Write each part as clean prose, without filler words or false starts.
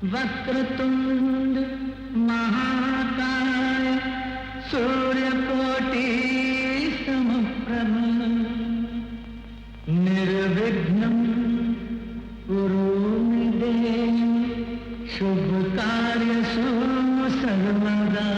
वक्रतुंड महाकाय सूर्यकोटि समप्रभ निर्विघ्नं कुरु मे देव शुभ कार्यसु सर्वदा।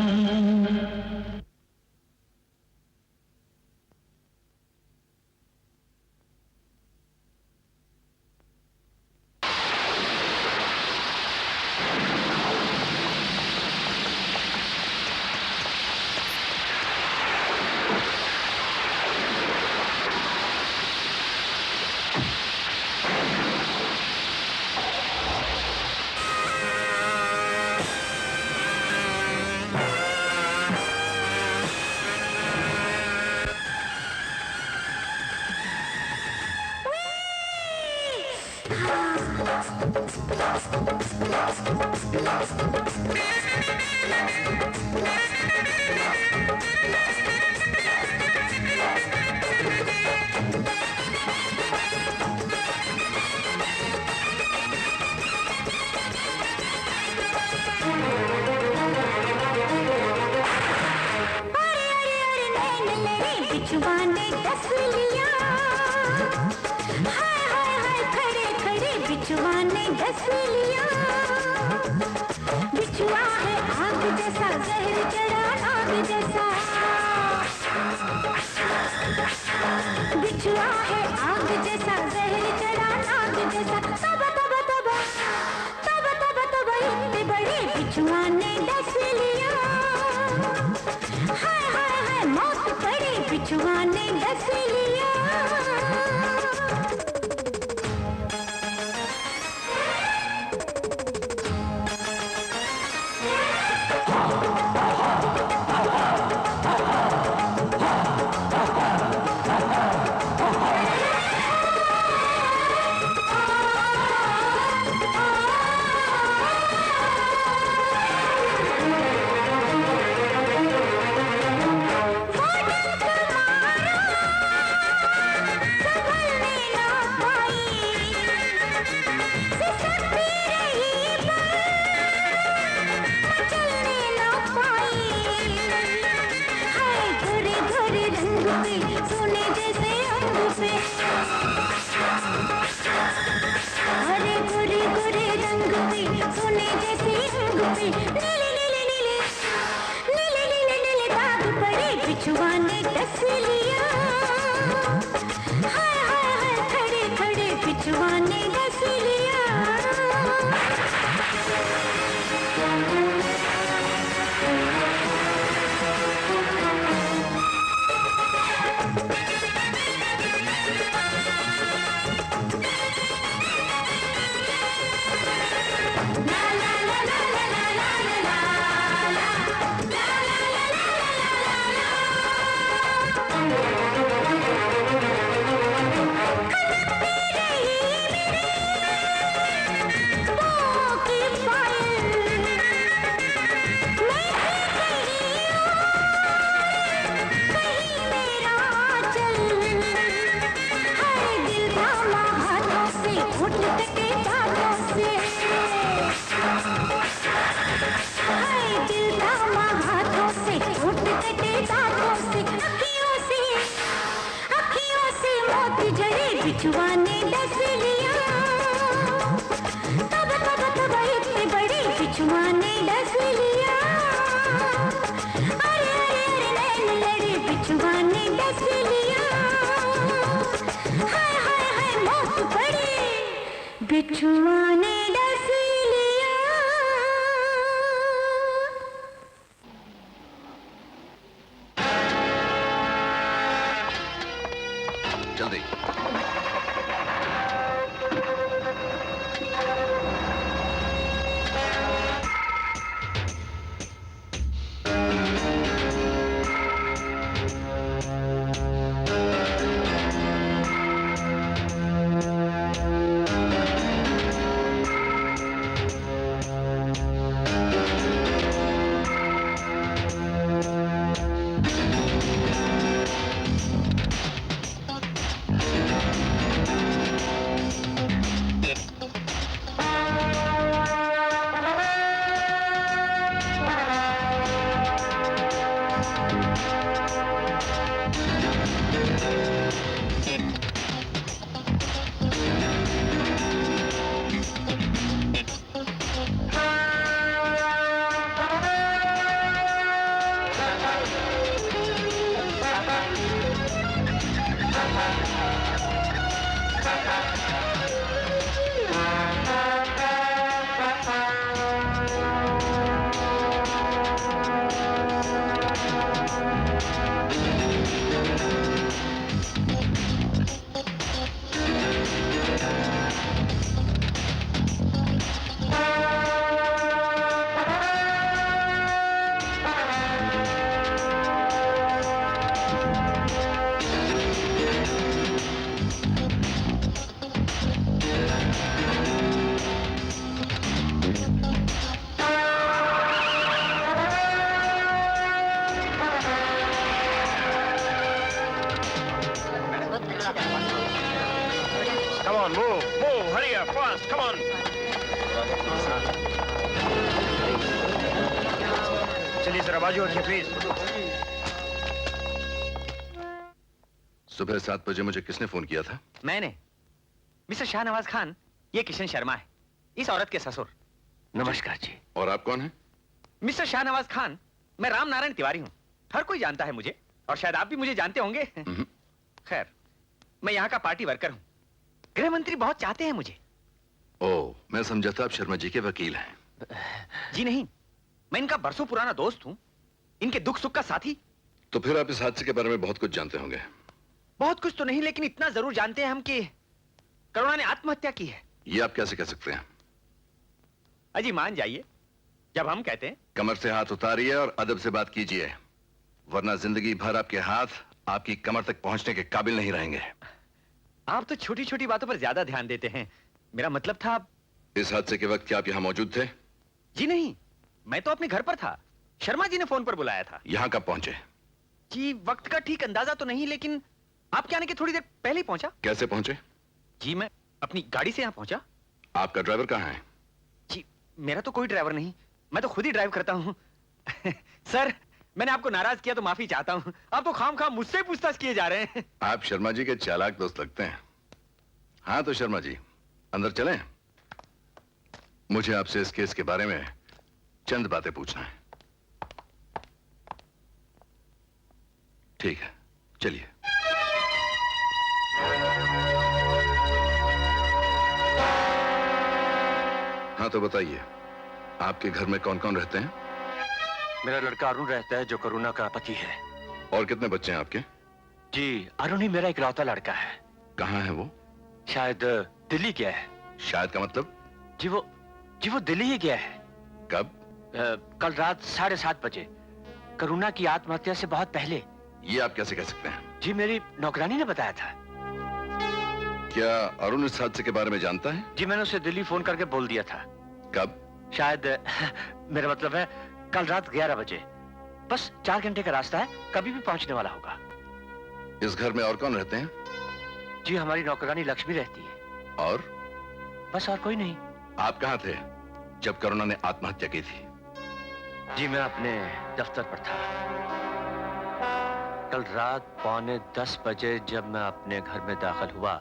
on, move, hurry up, fast, come on. चलिए जरा बाजू रखिए प्लीज। सुबह 7 बजे मुझे किसने फोन किया था? मैंने। मिस्टर शाहनवाज खान, ये किशन शर्मा है, इस औरत के ससुर। नमस्कार जी। और आप कौन हैं? मिस्टर शाहनवाज खान, मैं राम नारायण तिवारी हूँ। हर कोई जानता है मुझे, और शायद आप भी मुझे जानते होंगे। खैर, मैं यहाँ का पार्टी वर्कर हूँ। गृह मंत्री बहुत चाहते हैं मुझे। ओह, मैं समझा था आप शर्मा जी के वकील हैं। जी नहीं, मैं इनका बरसों पुराना दोस्त हूँ, इनके दुख सुख का साथी। तो फिर आप इस हादसे के बारे में बहुत कुछ जानते होंगे। बहुत कुछ तो नहीं, लेकिन इतना जरूर जानते हैं हम कि करुणा ने आत्महत्या की है। ये आप कैसे कह सकते हैं? अजी मान जाइए जब हम कहते हैं। कमर से हाथ उतारिए और अदब से बात कीजिए, वरना जिंदगी भर आपके हाथ आपकी कमर तक पहुंचने के काबिल नहीं रहेंगे। आप तो छोटी छोटी बातों पर ज्यादा ध्यान देते हैं। मेरा मतलब था इस हादसे के वक्त क्या आप यहाँ मौजूद थे? जी नहीं, मैं तो अपने घर पर था। शर्मा जी ने फोन पर बुलाया था। यहाँ कब पहुंचे? जी वक्त का ठीक अंदाजा तो नहीं, लेकिन आपके आने के थोड़ी देर पहले ही पहुंचा। कैसे पहुंचे? जी मैं अपनी गाड़ी से यहाँ पहुंचा। आपका ड्राइवर कहाँ है? जी मेरा तो कोई ड्राइवर नहीं, मैं तो खुद ही ड्राइव करता हूँ। सर, मैंने आपको नाराज किया तो माफी चाहता हूँ। आप तो खाम मुझसे पूछताछ किए जा रहे हैं। आप शर्मा जी के चालाक दोस्त लगते हैं। हाँ तो शर्मा जी, अंदर चलें। मुझे आपसे इस केस के बारे में चंद बातें पूछना है। ठीक है, चलिए। हाँ तो बताइए, आपके घर में कौन कौन रहते हैं? मेरा लड़का अरुण रहता है, जो करुणा का पति है। और कितने बच्चे हैं आपके? जी अरुण ही मेरा इकलौता लड़का है। कहाँ है वो? शायद दिल्ली गया है। शायद का मतलब? जी वो दिल्ली ही गया है। कब? कल रात 7:30 बजे, करुणा की आत्महत्या से बहुत पहले। ये आप कैसे कह सकते हैं? जी मेरी नौकरानी ने बताया था। क्या अरुण इस हादसे के बारे में जानता है? जी मैंने उसे दिल्ली फोन करके बोल दिया था। कब? शायद मेरा मतलब है कल रात 11 बजे। बस 4 घंटे का रास्ता है, कभी भी पहुंचने वाला होगा। इस घर में और कौन रहते हैं? जी हमारी नौकरानी लक्ष्मी रहती है। और? बस और कोई नहीं। आप कहाँ थे जब करुणा ने आत्महत्या की थी? जी मैं अपने दफ्तर पर था। कल रात 9:45 बजे जब मैं अपने घर में दाखिल हुआ,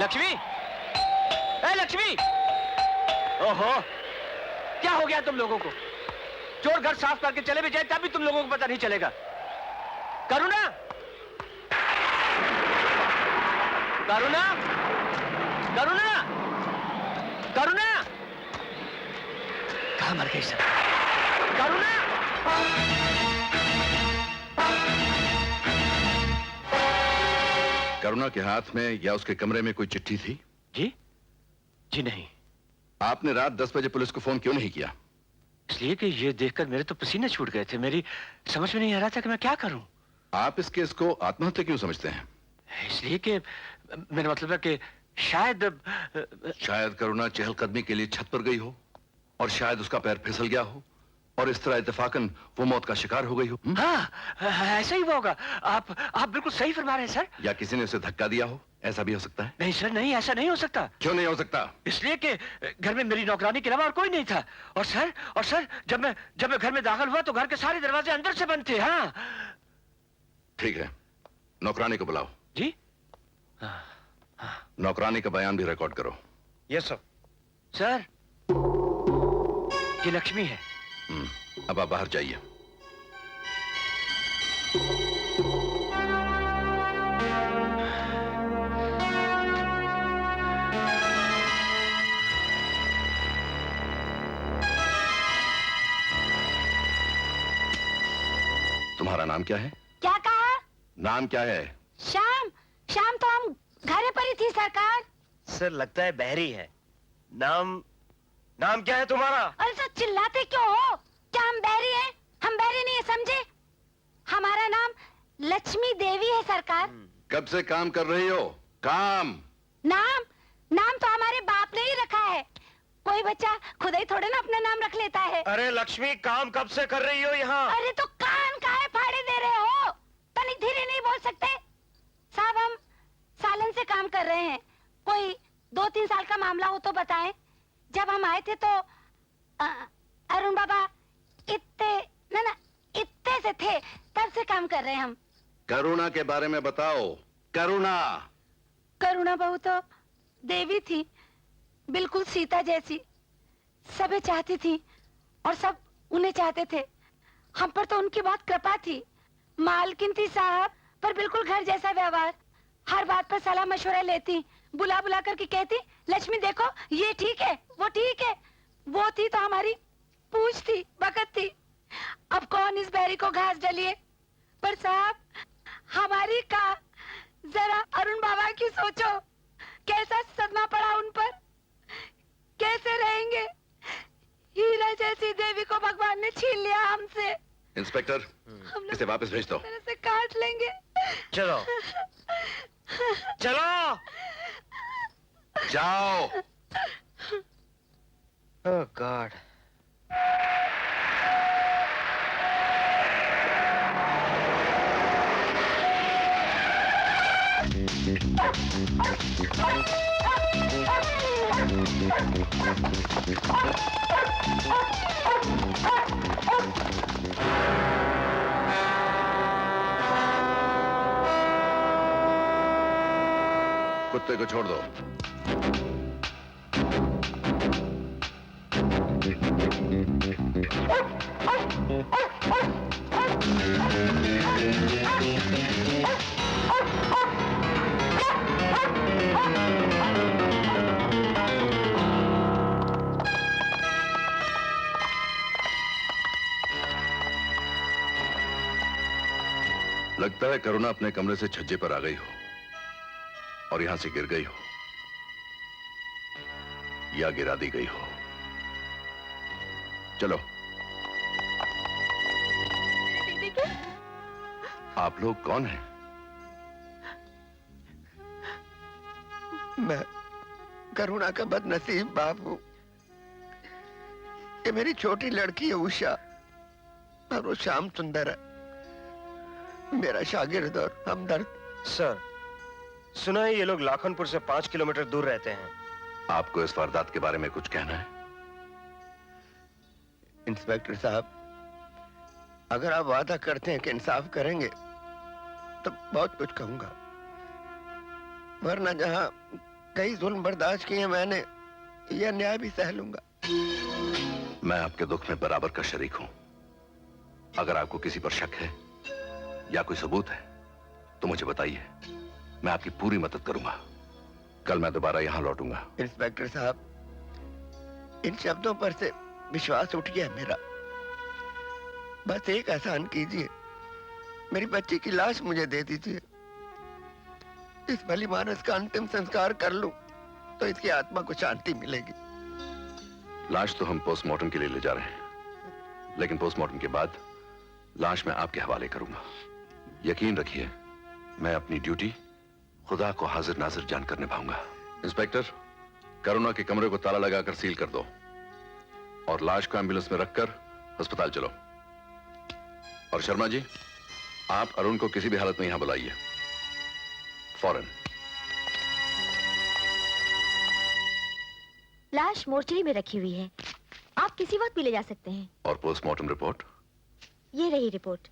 लक्ष्मी, ए लक्ष्मी, ओहो, क्या हो गया तुम लोगों को? चोर घर साफ करके चले भी जाए तब भी तुम लोगों को पता नहीं चलेगा। करुणा, करुणा, करुणा, करुणा, कहाँ मर गई सब? करुणा, करुणा के हाथ में या उसके कमरे में कोई चिट्ठी थी? जी? जी नहीं। आपने रात 10 बजे पुलिस को फोन क्यों नहीं किया? इसलिए कि ये देखकर मेरे तो पसीने छूट गए थे। मेरी समझ में नहीं आ रहा था कि मैं क्या करूं। आप इस केस को आत्महत्या क्यों समझते हैं? इसलिए कि मेरा मतलब है कि शायद करुणा चहलकदमी के लिए छत पर गई हो, और शायद उसका पैर फिसल गया हो, और इस तरह इत्तेफाकन वो मौत का शिकार हो गई हो। हाँ, ऐसा ही हुआ होगा। आप बिल्कुल सही फरमा रहे हैं सर। या किसी ने उसे धक्का दिया हो, ऐसा भी हो सकता है। नहीं सर, नहीं, ऐसा नहीं हो सकता। क्यों नहीं हो सकता? इसलिए कि घर में मेरी नौकरानी के अलावा और कोई नहीं था। और सर जब मैं घर में दाखिल हुआ तो घर के सारे दरवाजे अंदर से बंद थे। हाँ ठीक है, नौकरानी को बुलाओ। जी? नौकरानी का बयान भी रिकॉर्ड करो। Yes sir. सर, ये लक्ष्मी है। अब आप बाहर जाइए। तुम्हारा नाम क्या है? क्या कहा? नाम क्या है? शाम तो हम घर पर ही थी सरकार। सर लगता है बहरी है। नाम क्या है तुम्हारा? अरे सर चिल्लाते क्यों हो? क्या हम बहरी हैं? हम बहरी नहीं है समझे? हमारा नाम लक्ष्मी देवी है सरकार। कब से काम कर रही हो? काम। नाम नाम तो हमारे बाप ने ही रखा है। कोई बच्चा खुद ही थोड़े ना अपना नाम रख लेता है। अरे लक्ष्मी, काम कब से कर रही हो यहाँ? अरे तो कान काहे फाड़े दे रहे हो? तनिक धीरे नहीं बोल सकते? साहब हम सालन से काम कर रहे हैं। कोई 2-3 साल का मामला हो तो बताएं। जब हम आए थे तो अरुण बाबा इतने से थे, तब से काम कर रहे हैं हम। करुणा के बारे में बताओ। करुणा बहू तो देवी थी, बिल्कुल सीता जैसी। सबे चाहती थी और सब उन्हें चाहते थे। हम पर तो उनकी बहुत कृपा थी। मालकिन थी साहब, पर बिल्कुल घर जैसा व्यवहार। हर बात पर सलाह मशवरा लेती, बुला बुला करके कहती, लक्ष्मी देखो ये ठीक है, वो ठीक है। वो थी तो हमारी पूछ थी, बकत थी। अब कौन इस बैरी को घास डलिए। पर साहब हमारी का जरा अरुण बाबा की सोचो, कैसा सदमा पड़ा उन पर। कैसे रहेंगे? हीरा जैसी देवी को भगवान ने छीन लिया हमसे। इंस्पेक्टर, हम इसे वापस भेज दो। तरह से काट लेंगे। चलो चलो जाओ। ओह गॉड। कुत्ते को छोड़ दो। लगता है करुणा अपने कमरे से छज्जे पर आ गई हो और यहां से गिर गई हो या गिरा दी गई हो। चलो। आप लोग कौन हैं? मैं करुणा का बदनसीब बाप हूं। ये मेरी छोटी लड़की है उषा, और वो श्याम सुंदर है, मेरा शागिर्द और हमदर्द। सर, सुना है ये लोग लाखनपुर से 5 किलोमीटर दूर रहते हैं। आपको इस वारदात के बारे में कुछ कहना है? इंस्पेक्टर साहब, अगर आप वादा करते हैं कि इंसाफ करेंगे तो बहुत कुछ कहूंगा, वरना जहां कई जुल्म बर्दाश्त किए मैंने, यह न्याय भी सह लूंगा। मैं आपके दुख में बराबर का शरीक हूं। अगर आपको किसी पर शक है या कोई सबूत है तो मुझे बताइए, मैं आपकी पूरी मदद करूंगा। कल मैं दोबारा यहां लौटूंगा। इंस्पेक्टर साहब, इन शब्दों पर से विश्वास उठ गया मेरा। बस एक एहसान कीजिए, मेरी बच्ची की लाश मुझे दे दीजिए। इस भली मानस का अंतिम संस्कार कर लूं तो इसकी आत्मा को शांति मिलेगी। लाश तो हम पोस्टमार्टम के लिए ले जा रहे हैं, लेकिन पोस्टमार्टम के बाद लाश मैं आपके हवाले करूंगा। यकीन रखिए, मैं अपनी ड्यूटी खुदा को हाजिर नाजिर जानकर निभाऊंगा। इंस्पेक्टर, करुणा के कमरे को ताला लगाकर सील कर दो और लाश को एम्बुलेंस में रखकर अस्पताल चलो। और शर्मा जी, आप अरुण को किसी भी हालत में यहां बुलाइए, फौरन। लाश मोर्चरी में रखी हुई है, आप किसी वक्त भी ले जा सकते हैं। और पोस्टमार्टम रिपोर्ट? ये रही रिपोर्ट।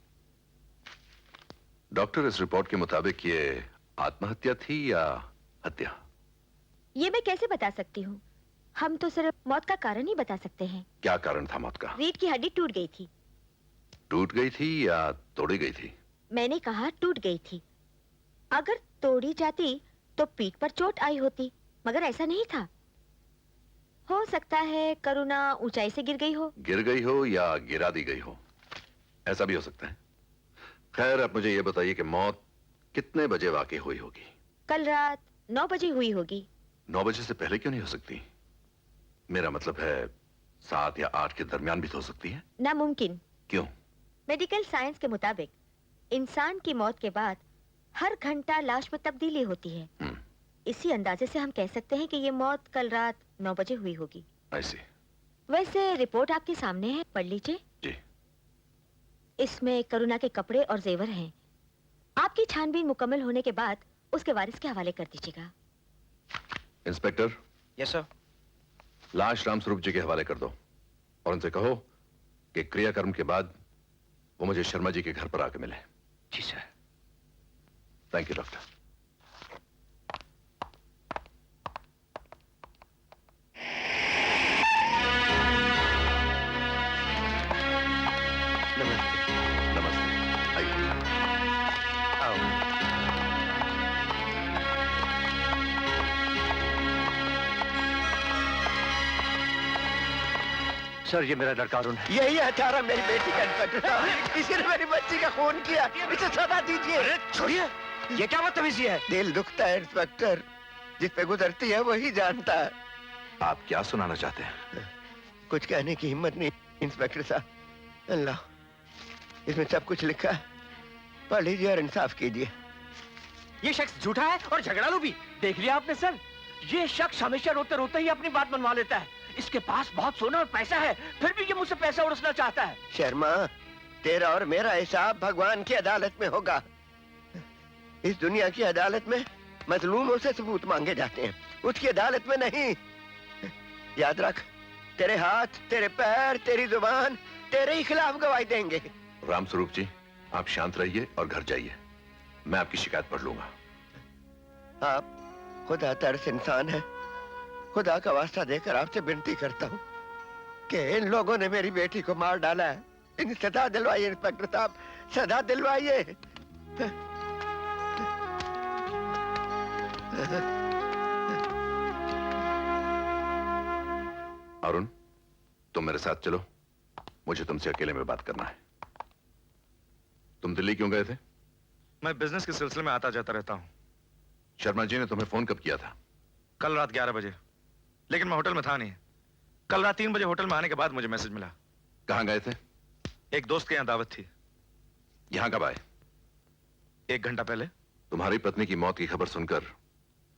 डॉक्टर, इस रिपोर्ट के मुताबिक ये आत्महत्या थी या हत्या? ये मैं कैसे बता सकती हूँ? हम तो सिर्फ मौत का कारण ही बता सकते हैं। क्या कारण था मौत का? रीढ़ की हड्डी टूट गई थी। टूट गई थी या तोड़ी गई थी? मैंने कहा टूट गई थी। अगर तोड़ी जाती तो पीठ पर चोट आई होती, मगर ऐसा नहीं था। हो सकता है करुणा ऊंचाई से गिर गई हो। गिर गई हो या गिरा दी गई हो, ऐसा भी हो सकता है। खैर, अब मुझे ये बताइए कि मौत कितने बजे वाकई हुई होगी? कल रात 9 बजे हुई होगी। 9 बजे से पहले क्यों नहीं हो सकती? मेरा मतलब है 7 या 8 के दरमियान भी तो हो सकती है। नामुमकिन। क्यों? मेडिकल साइंस के मुताबिक इंसान की मौत के बाद हर घंटा लाश में तब्दीली होती है। इसी अंदाजे से हम कह सकते हैं कि ये मौत कल रात 9 बजे हुई होगी। ऐसी। वैसे रिपोर्ट आपके सामने है, पढ़ लीजिए। जी। इसमें करुणा के कपड़े और जेवर हैं। आपकी छानबीन मुकम्मल होने के बाद उसके वारिस के हवाले कर दीजिएगा। इंस्पेक्टर। Yes sir. लाश रामस्वरूप जी के हवाले कर दो और उनसे कहो कि क्रियाकर्म के बाद वो मुझे शर्मा जी के घर पर आके मिले। जी सर। Thank you doctor. नमस्ते। आइए। आओ। सर ये मेरा लड़का अरुण है। यही हत्यारा मेरी बेटी का इंस्पेक्टर साहब। इसी ने मेरी बच्ची का खून किया, इसे सजा दीजिए। अरे छोड़िए, ये क्या बदतमीजी है? दिल दुखता है इंस्पेक्टर, जिस पे गुजरती है वही जानता है। आप क्या सुनाना चाहते हैं? कुछ कहने की हिम्मत नहीं इंस्पेक्टर साहब। अल्लाह, इसमें सब कुछ लिखा है, पढ़ लीजिए और इंसाफ कीजिए। ये शख्स झूठा है और झगड़ालू भी। देख लिया आपने सर, ये शख्स हमेशा रोते रोते ही अपनी बात मनवा लेता है। इसके पास बहुत सोना और पैसा है, फिर भी ये मुझसे पैसा उड़सना चाहता है। शर्मा, तेरा और मेरा हिसाब भगवान की अदालत में होगा। इस दुनिया की अदालत में मजलूमों से सबूत मांगे जाते हैं, उसकी अदालत में नहीं। याद रख, तेरे हाथ, तेरे पैर, तेरी जुबान तेरे ही खिलाफ गवाही देंगे। रामस्वरूप जी, आप शांत रहिए और घर जाइए। मैं आपकी शिकायत पढ़ लूंगा। आप खुदा तरस इंसान है। खुदा का वास्ता देकर आपसे विनती करता हूँ कि इन लोगों ने मेरी बेटी को मार डाला है, इन्हें सजा दिलवाइए इंस्पेक्टर साहब, सजा दिलवाइए। अरुण, तुम मेरे साथ चलो, मुझे तुमसे अकेले में बात करना है। तुम दिल्ली क्यों गए थे? मैं बिजनेस के सिलसिले में आता जाता रहता हूँ। शर्मा जी ने तुम्हें फोन कब किया था? कल रात 11 बजे, लेकिन मैं होटल में था नहीं। कल रात 3 बजे होटल में आने के बाद मुझे मैसेज मिला। कहाँ गए थे? एक दोस्त के यहाँ दावत थी। यहाँ कब आए? 1 घंटा पहले। तुम्हारी पत्नी की मौत की खबर सुनकर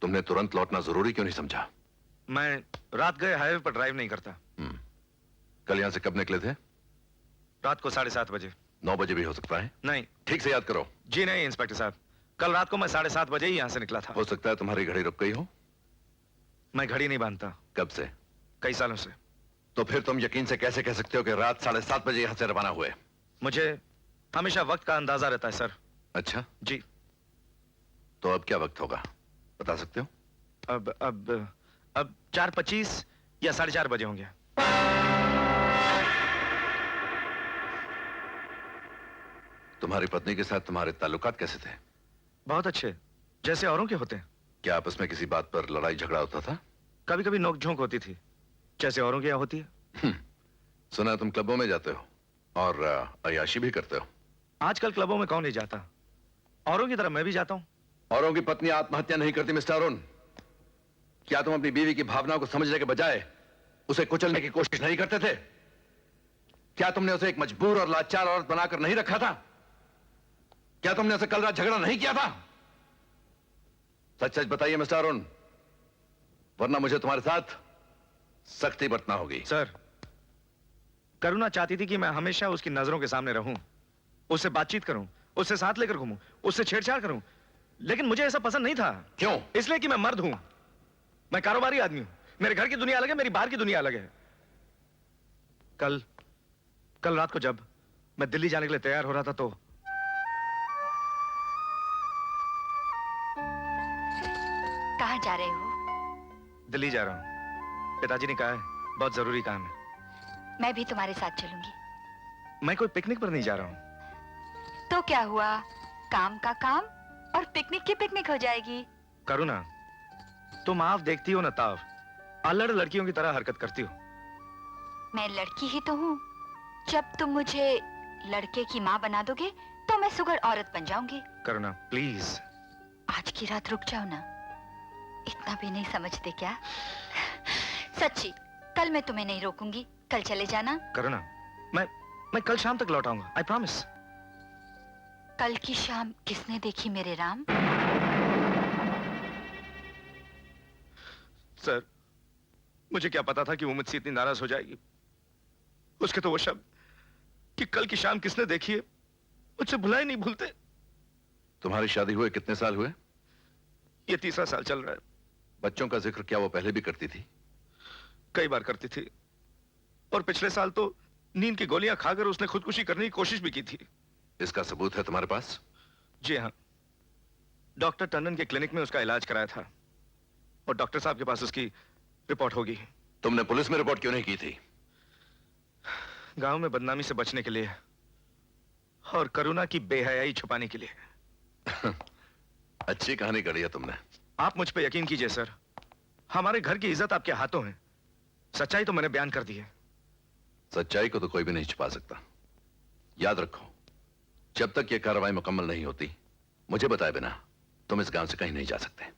तुमने तुरंत लौटना जरूरी क्यों नहीं समझा? मैं रात गए हाईवे पर ड्राइव नहीं करता। कल यहाँ से कब निकले थे? रात को 7:30 बजे। 9 बजे भी हो सकता है? नहीं। ठीक से याद करो। जी नहीं इंस्पेक्टर साहब, कल रात को मैं 7:30 बजे ही यहाँ से निकला था। हो सकता है तुम्हारी घड़ी रुक गई हो। मैं घड़ी नहीं बांधता। कब से? कई सालों से। तो फिर तुम यकीन से कैसे कह सकते हो कि रात 7:30 बजे यहाँ से रवाना हुए? मुझे हमेशा वक्त का अंदाजा रहता है सर। अच्छा जी। तो अब क्या वक्त होगा, बता सकते हो? अब 4:25 या 4:30 बजे होंगे। तुम्हारी पत्नी के साथ तुम्हारे ताल्लुकात कैसे थे? बहुत अच्छे, जैसे औरों के होते हैं। क्या आपस में किसी बात पर लड़ाई झगड़ा होता था? कभी कभी नोक-झोंक होती थी, जैसे औरों के यहाँ होती है। सुना तुम क्लबों में जाते हो और अय्याशी भी करते हो। आजकल क्लबों में कौन नहीं जाता, औरों की तरह मैं भी जाता हूँ। औरों की पत्नी आत्महत्या नहीं करती मिस्टर अरुण। क्या तुम अपनी बीवी की भावनाओं को समझने के बजाय उसे कुचलने की कोशिश नहीं करते थे? क्या तुमने उसे एक मजबूर और लाचार औरत बनाकर नहीं रखा था? क्या तुमने उसे कल रात झगड़ा नहीं किया था? सच सच बताइए मिस्टर अरुण, वरना मुझे तुम्हारे साथ सख्ती बरतना होगी। सर, करुणा चाहती थी कि मैं हमेशा उसकी नजरों के सामने रहूं, उससे बातचीत करूं, उससे साथ लेकर घूमूं, उससे छेड़छाड़ करूं, लेकिन मुझे ऐसा पसंद नहीं था। क्यों? इसलिए कि मैं मर्द हूं, मैं कारोबारी आदमी हूं, मेरे घर की दुनिया अलग है, मेरी बाहर की दुनिया अलग है। कल रात को जब मैं दिल्ली जाने के लिए तैयार हो रहा था तो कहाँ जा रहे हो? दिल्ली जा रहा हूं। पिताजी ने कहा है बहुत जरूरी काम है। मैं भी तुम्हारे साथ चलूंगी। मैं कोई पिकनिक पर नहीं जा रहा हूं। तो क्या हुआ, काम का काम और पिकनिक की पिकनिक हो जाएगी। करुणा, तुम आप देखती हो ना ताव, अल्लड़ लड़कियों की तरह हरकत करती हो। मैं लड़की ही तो हूँ। जब तुम मुझे लड़के की माँ बना दोगे तो मैं सुगर औरत बन जाऊंगी। करुणा प्लीज। आज की रात रुक जाओ ना, इतना भी नहीं समझते क्या? सच्ची, कल मैं तुम्हें नहीं रोकूंगी, कल चले जाना। करुणा, मैं कल शाम तक लौट आऊंगा, आई प्रॉमिस। कल की शाम किसने देखी मेरे राम? सर, मुझे क्या पता था कि वो मुझसे इतनी नाराज हो जाएगी। उसके तो वो शब्द कि कल की शाम किसने देखी है, मुझसे भुला ही नहीं भूलते। तुम्हारी शादी हुए कितने साल हुए? ये 3रा साल चल रहा है। बच्चों का जिक्र क्या वो पहले भी करती थी? कई बार करती थी, और पिछले साल तो नींद की गोलियां खाकर उसने खुदकुशी करने की कोशिश भी की थी। इसका सबूत है तुम्हारे पास? जी हाँ, डॉक्टर टंडन के क्लिनिक में उसका इलाज कराया था, और डॉक्टर साहब के पास उसकी रिपोर्ट होगी। तुमने पुलिस में रिपोर्ट क्यों नहीं की थी? गांव में बदनामी से बचने के लिए और करुणा की बेहयाई छुपाने के लिए। अच्छी कहानी गढ़ी है तुमने। आप मुझ पे यकीन कीजिए सर, हमारे घर की इज्जत आपके हाथों है। सच्चाई तो मैंने बयान कर दी है। सच्चाई को तो कोई भी नहीं छुपा सकता। याद रखो, जब तक यह कार्रवाई मुकम्मल नहीं होती, मुझे बताए बिना तुम इस गांव से कहीं नहीं जा सकते।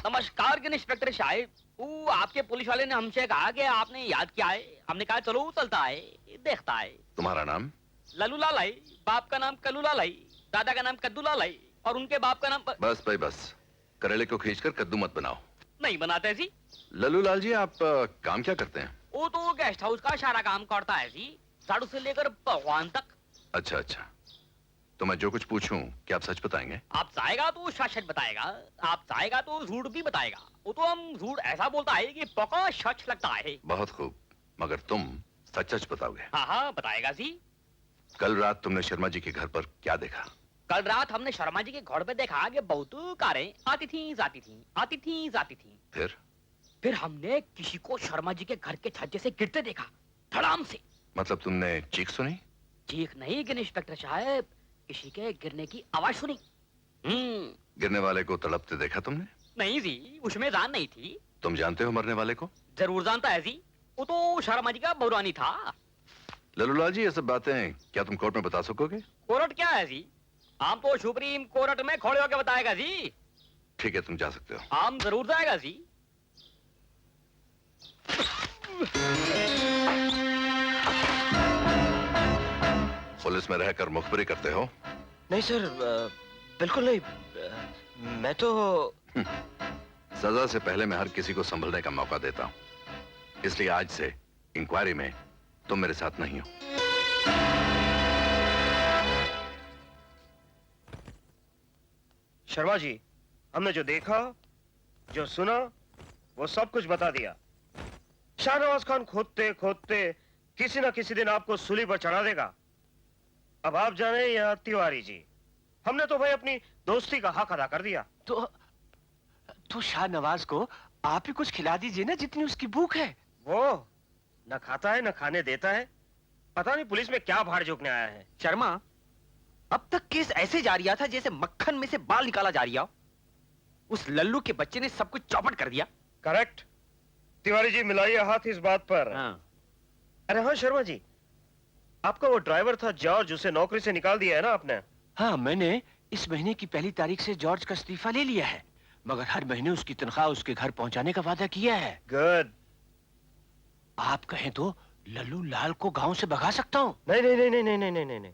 नमस्कार इंस्पेक्टर साहब। वो आपके पुलिस वाले ने हमसे कहा कि आपने याद किया है। हमने कहा चलो चलता है, देखता है। तुम्हारा नाम? लल्लू लाल है, बाप का नाम कल्लू लाल है, दादा का नाम कद्दू लाल है, और उनके बाप का नाम बस भाई बस, करेले को खींचकर कद्दू मत बनाओ। नहीं बनाते जी। लल्लू लाल जी, आप काम क्या करते हैं? वो तो गेस्ट हाउस का सारा काम करता है जी, झाड़ू से लेकर भगवान तक। अच्छा अच्छा, तो मैं जो कुछ पूछूं क्या आप सच बताएंगे? आप चाहेगा तो सच बताएगा, आप चाहेगा तो झूठ भी बताएगा। वो तो हम झूठ ऐसा बोलता है कि पक्का सच लगता है। बहुत खूब, मगर तुम सच सच बताओगे? हाँ हाँ बताएगा जी। कल रात तुमने शर्मा जी के घर पर क्या देखा? कल रात हमने शर्मा जी के घर पे देखा कि बहुत कारें आती थी जाती थी, आती थी जाती थी। फिर हमने किसी को शर्मा जी के घर के छज्जे से गिरते देखा, धड़ाम से। मतलब तुमने चीख सुनी? चीख नहीं इंस्पेक्टर साहब, किसी के गिरने की आवाज सुनी। गिरने वाले को तड़पते देखा तुमने? नहीं जी, उसमें जान नहीं थी। तुम जानते हो मरने वाले को? जरूर जानता है जी, वो तो शर्मा जी का बहुरानी था। लल्लूलाल जी, ये सब बातें क्या तुम कोर्ट में बता सकोगे? कोर्ट क्या है जी, हम तो सुप्रीम कोर्ट में खड़े होकर बताएगा जी। ठीक है, तुम जा सकते हो। हम जरूर जाएगा जी। पुलिस में रहकर मुखबिरी करते हो? नहीं सर, बिल्कुल नहीं। मैं तो सजा से पहले मैं हर किसी को संभलने का मौका देता हूं, इसलिए आज से इंक्वायरी में तुम मेरे साथ नहीं हो। शर्मा जी, हमने जो देखा, जो सुना, वो सब कुछ बता दिया। शाहनवाज खान खोदते खोदते किसी ना किसी दिन आपको सूली पर चढ़ा देगा। अब आप जाने या तिवारी जी, हमने तो भाई अपनी दोस्ती का हक अदा कर दिया। तो शाहनवाज को आप ही कुछ खिला दीजिए ना, जितनी उसकी भूख है। वो न खाता है न खाने देता है। पता नहीं पुलिस में क्या भाड़ जोकने आया है। शर्मा, अब तक केस ऐसे जा रहा था जैसे मक्खन में से बाल निकाला जा रहा हो। उस लल्लू के बच्चे ने सब कुछ चौपट कर दिया। करेक्ट। तिवारी जी, मिलाइए हाथ इस बात पर। अरे हाँ शर्मा जी, आपका वो ड्राइवर था जॉर्ज, उसे नौकरी से निकाल दिया है ना आपने? हाँ, मैंने इस महीने की 1 तारीख से जॉर्ज का इस्तीफा ले लिया है, मगर हर महीने उसकी तनख्वाह उसके घर पहुंचाने का वादा किया है। गुड। आप कहें तो लल्लू लाल को गांव से भगा सकता हूँ। नहीं नहीं नहीं नहीं नहीं नहीं नहीं नहीं,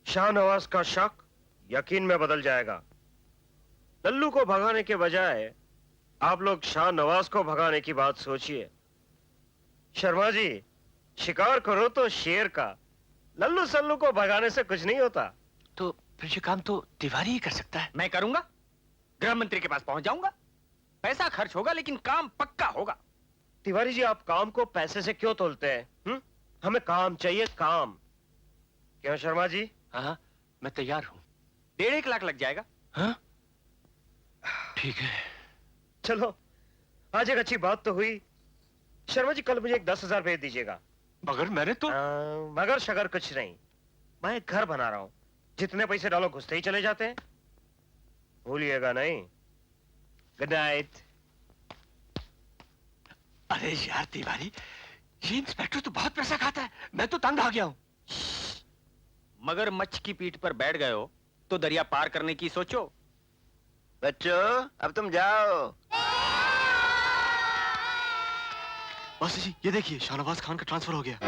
शाहनवाज का शक यकीन में बदल जाएगा। लल्लू को भगाने के बजाय आप लोग शाहनवाज को भगाने की बात सोचिए। शर्मा जी, शिकार करो तो शेर का, लल्लू सल्लू को भगाने से कुछ नहीं होता। तो फिर ये काम तो तिवारी ही कर सकता है। मैं करूंगा, गृह मंत्री के पास पहुंच जाऊंगा। पैसा खर्च होगा लेकिन काम पक्का होगा। तिवारी जी, आप काम को पैसे से क्यों तोलते हैं? हमें काम चाहिए, काम। क्यों शर्मा जी? हाँ, मैं तैयार हूँ। 1.5 लाख लग जाएगा। हाँ, ठीक है। चलो, आज एक अच्छी बात तो हुई। शर्मा जी, कल मुझे एक 10,000 भेज दीजिएगा। मगर मैंने तो मगर शगर कुछ नहीं, मैं एक घर बना रहा हूं, जितने पैसे डालो घुसते ही चले जाते हैं। भूलिएगा नहीं। Good night. अरे यार तिवारी, ये इंस्पेक्टर तो बहुत पैसा खाता है, मैं तो तंग आ गया हूँ। मगर मच्छ की पीठ पर बैठ गए हो तो दरिया पार करने की सोचो। बच्चों, अब तुम जाओ। बस जी, ये देखिए शाहनवाज खान का ट्रांसफर हो गया।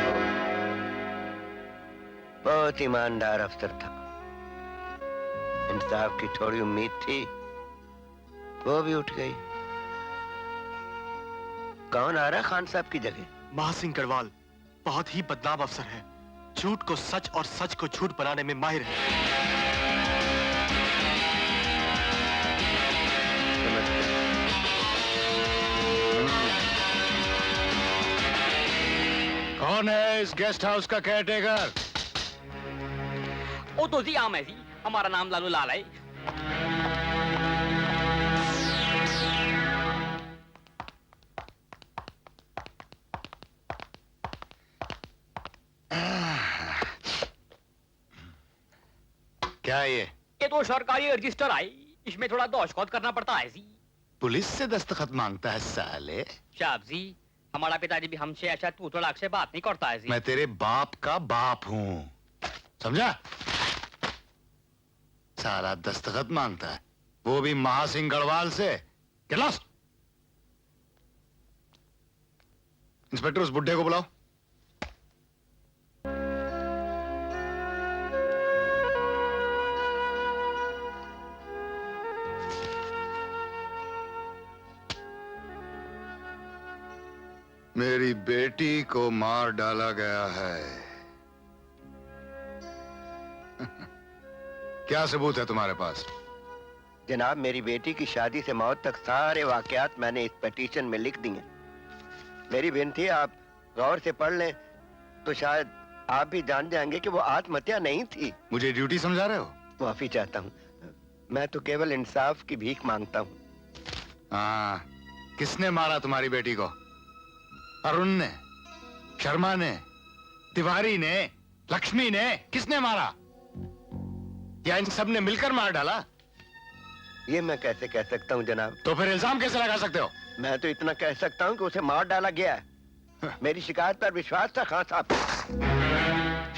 बहुत ईमानदार अफसर था, इंसाफ की थोड़ी उम्मीद थी, वो भी उठ गई। कौन आ रहा खान साहब की जगह? महासिंह गढ़वाल बहुत ही बदनाम अफसर है, झूठ को सच और सच को झूठ बनाने में माहिर है। कौन है इस गेस्ट हाउस का केयरटेकर? ओ तो जी आम है जी, हमारा नाम लालू लाल है। क्या ये तो सरकारी रजिस्टर है, इसमें थोड़ा दौशखौत करना पड़ता है जी। पुलिस से दस्तखत मांगता है साले? साहब जी, हमारा पिताजी भी हमसे ऐसा तू तड़ाक से बात नहीं करता है जी। मैं तेरे बाप का बाप हूँ, समझा? सारा दस्तखत मांगता है, वो भी महासिंह गढ़वाल से। Get lost! इंस्पेक्टर उस बुड्ढे को बुलाओ। मेरी बेटी को मार डाला गया है। क्या सबूत है तुम्हारे पास? जनाब, मेरी बेटी की शादी से मौत तक सारे वाकयात मैंने इस पिटीशन में लिख दिए। मेरी विनती है आप गौर से पढ़ लें तो शायद आप भी जान जाएंगे कि वो आत्महत्या नहीं थी। मुझे ड्यूटी समझा रहे हो? माफी चाहता हूँ, मैं तो केवल इंसाफ की भीख मांगता हूँ। हाँ, किसने मारा तुम्हारी बेटी को? अरुण ने, शर्मा ने, तिवारी ने, लक्ष्मी ने? किसने मारा? या इन सब ने मिलकर मार डाला? ये मैं कैसे कह सकता हूँ जनाब। तो फिर इल्जाम कैसे लगा सकते हो? मैं तो इतना कह सकता हूँ कि उसे मार डाला गया है। मेरी शिकायत पर विश्वास था खान साहब।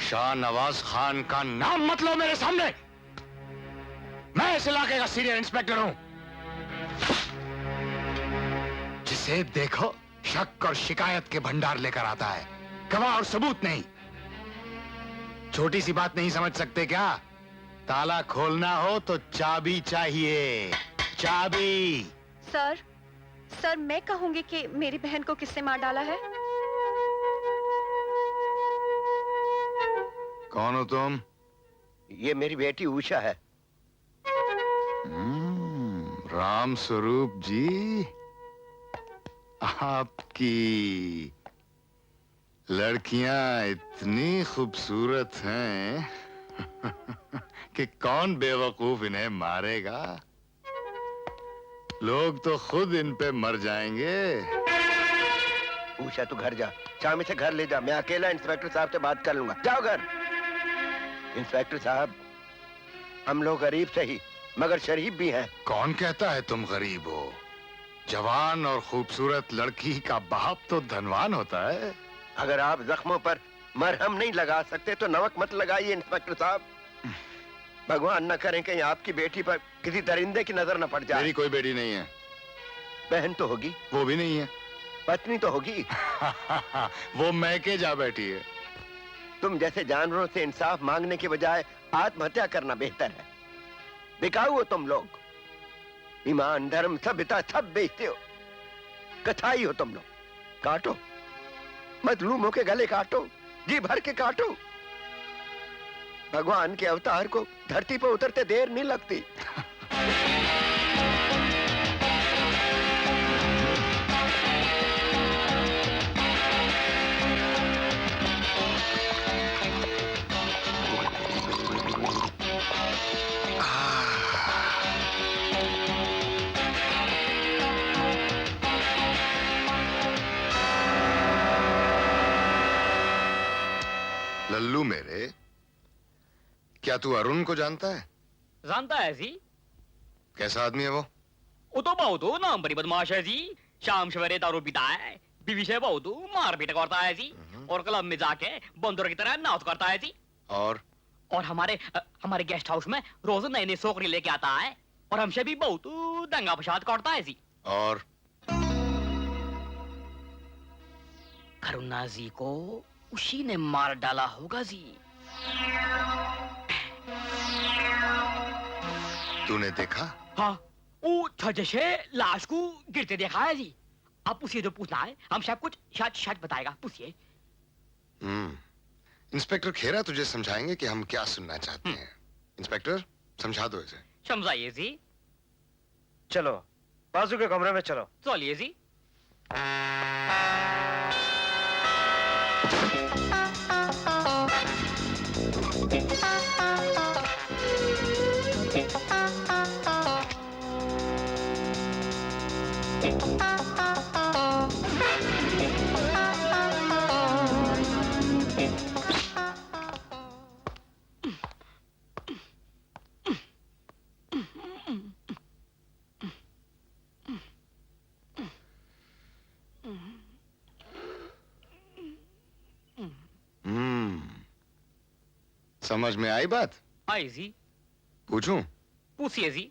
शाहनवाज खान का नाम मत लो मेरे सामने। मैं इस इलाके का सीनियर इंस्पेक्टर हूं। जिसे देखो शक और शिकायत के भंडार लेकर आता है, गवाह और सबूत नहीं। छोटी सी बात नहीं समझ सकते क्या? ताला खोलना हो तो चाबी चाहिए, चाबी। सर मैं कहूंगी कि मेरी बहन को किसने मार डाला है। कौन हो तुम? ये मेरी बेटी उषा है। राम स्वरूप जी, आपकी लड़कियां इतनी खूबसूरत हैं कि कौन बेवकूफ इन्हें मारेगा। लोग तो खुद इन पे मर जाएंगे। उषा तू घर जा, चामी से घर ले जा। मैं अकेला इंस्पेक्टर साहब से बात कर लूंगा। जाओ घर। इंस्पेक्टर साहब, हम लोग गरीब सही मगर शरीफ भी हैं। कौन कहता है तुम गरीब हो? जवान और खूबसूरत लड़की का बाप तो धनवान होता है। अगर आप जख्मों पर मरहम नहीं लगा सकते तो नमक मत लगाइए इंस्पेक्टर साहब। भगवान न करें कहीं आपकी बेटी पर किसी दरिंदे की नजर न पड़ जाए। मेरी कोई बेटी नहीं है। बहन तो होगी? वो भी नहीं है। पत्नी तो होगी? वो मैके जा बैठी है। तुम जैसे जानवरों से इंसाफ मांगने के बजाय आत्महत्या करना बेहतर है। बिकाऊ हो तुम लोग। ईमान, धर्म, सभ्यता सब बेचते हो। कथाई हो तुम लोग। काटो, मजलूमों के गले काटो, जी भर के काटो। भगवान के अवतार को धरती पर उतरते देर नहीं लगती। लल्लू मेरे, क्या तू अरुण को जानता है? जानता है जी। कैसा आदमी है वो? वो तो बहुत नाम बड़ी बदमाश है जी। शाम सवेरे दारू पीता है, बीवी से बहुत मारपीट करता है जी, और क्लब में जाके बंदरों की तरह नाच करता है जी। और हमारे गेस्ट हाउस में रोज नए नए सोकरी लेके आता है और हमसे भी बहुत दंगा फसाद करता है जी। और करुणा जी को उसी ने मार डाला होगा जी। तूने देखा? हाँ, वो छज्जे से लाश को गिरते देखा है जी। आप पूछिए जो पूछना है, हम सब कुछ शायद शायद बताएगा, पूछिए। इंस्पेक्टर खेरा तुझे समझाएंगे कि हम क्या सुनना चाहते हैं। इंस्पेक्टर समझा दो इसे। समझाइए जी। चलो बाजू के कमरे में चलो। चलिए जी। समझ में आई बात? आई जी। पूछूं? पूछिए जी।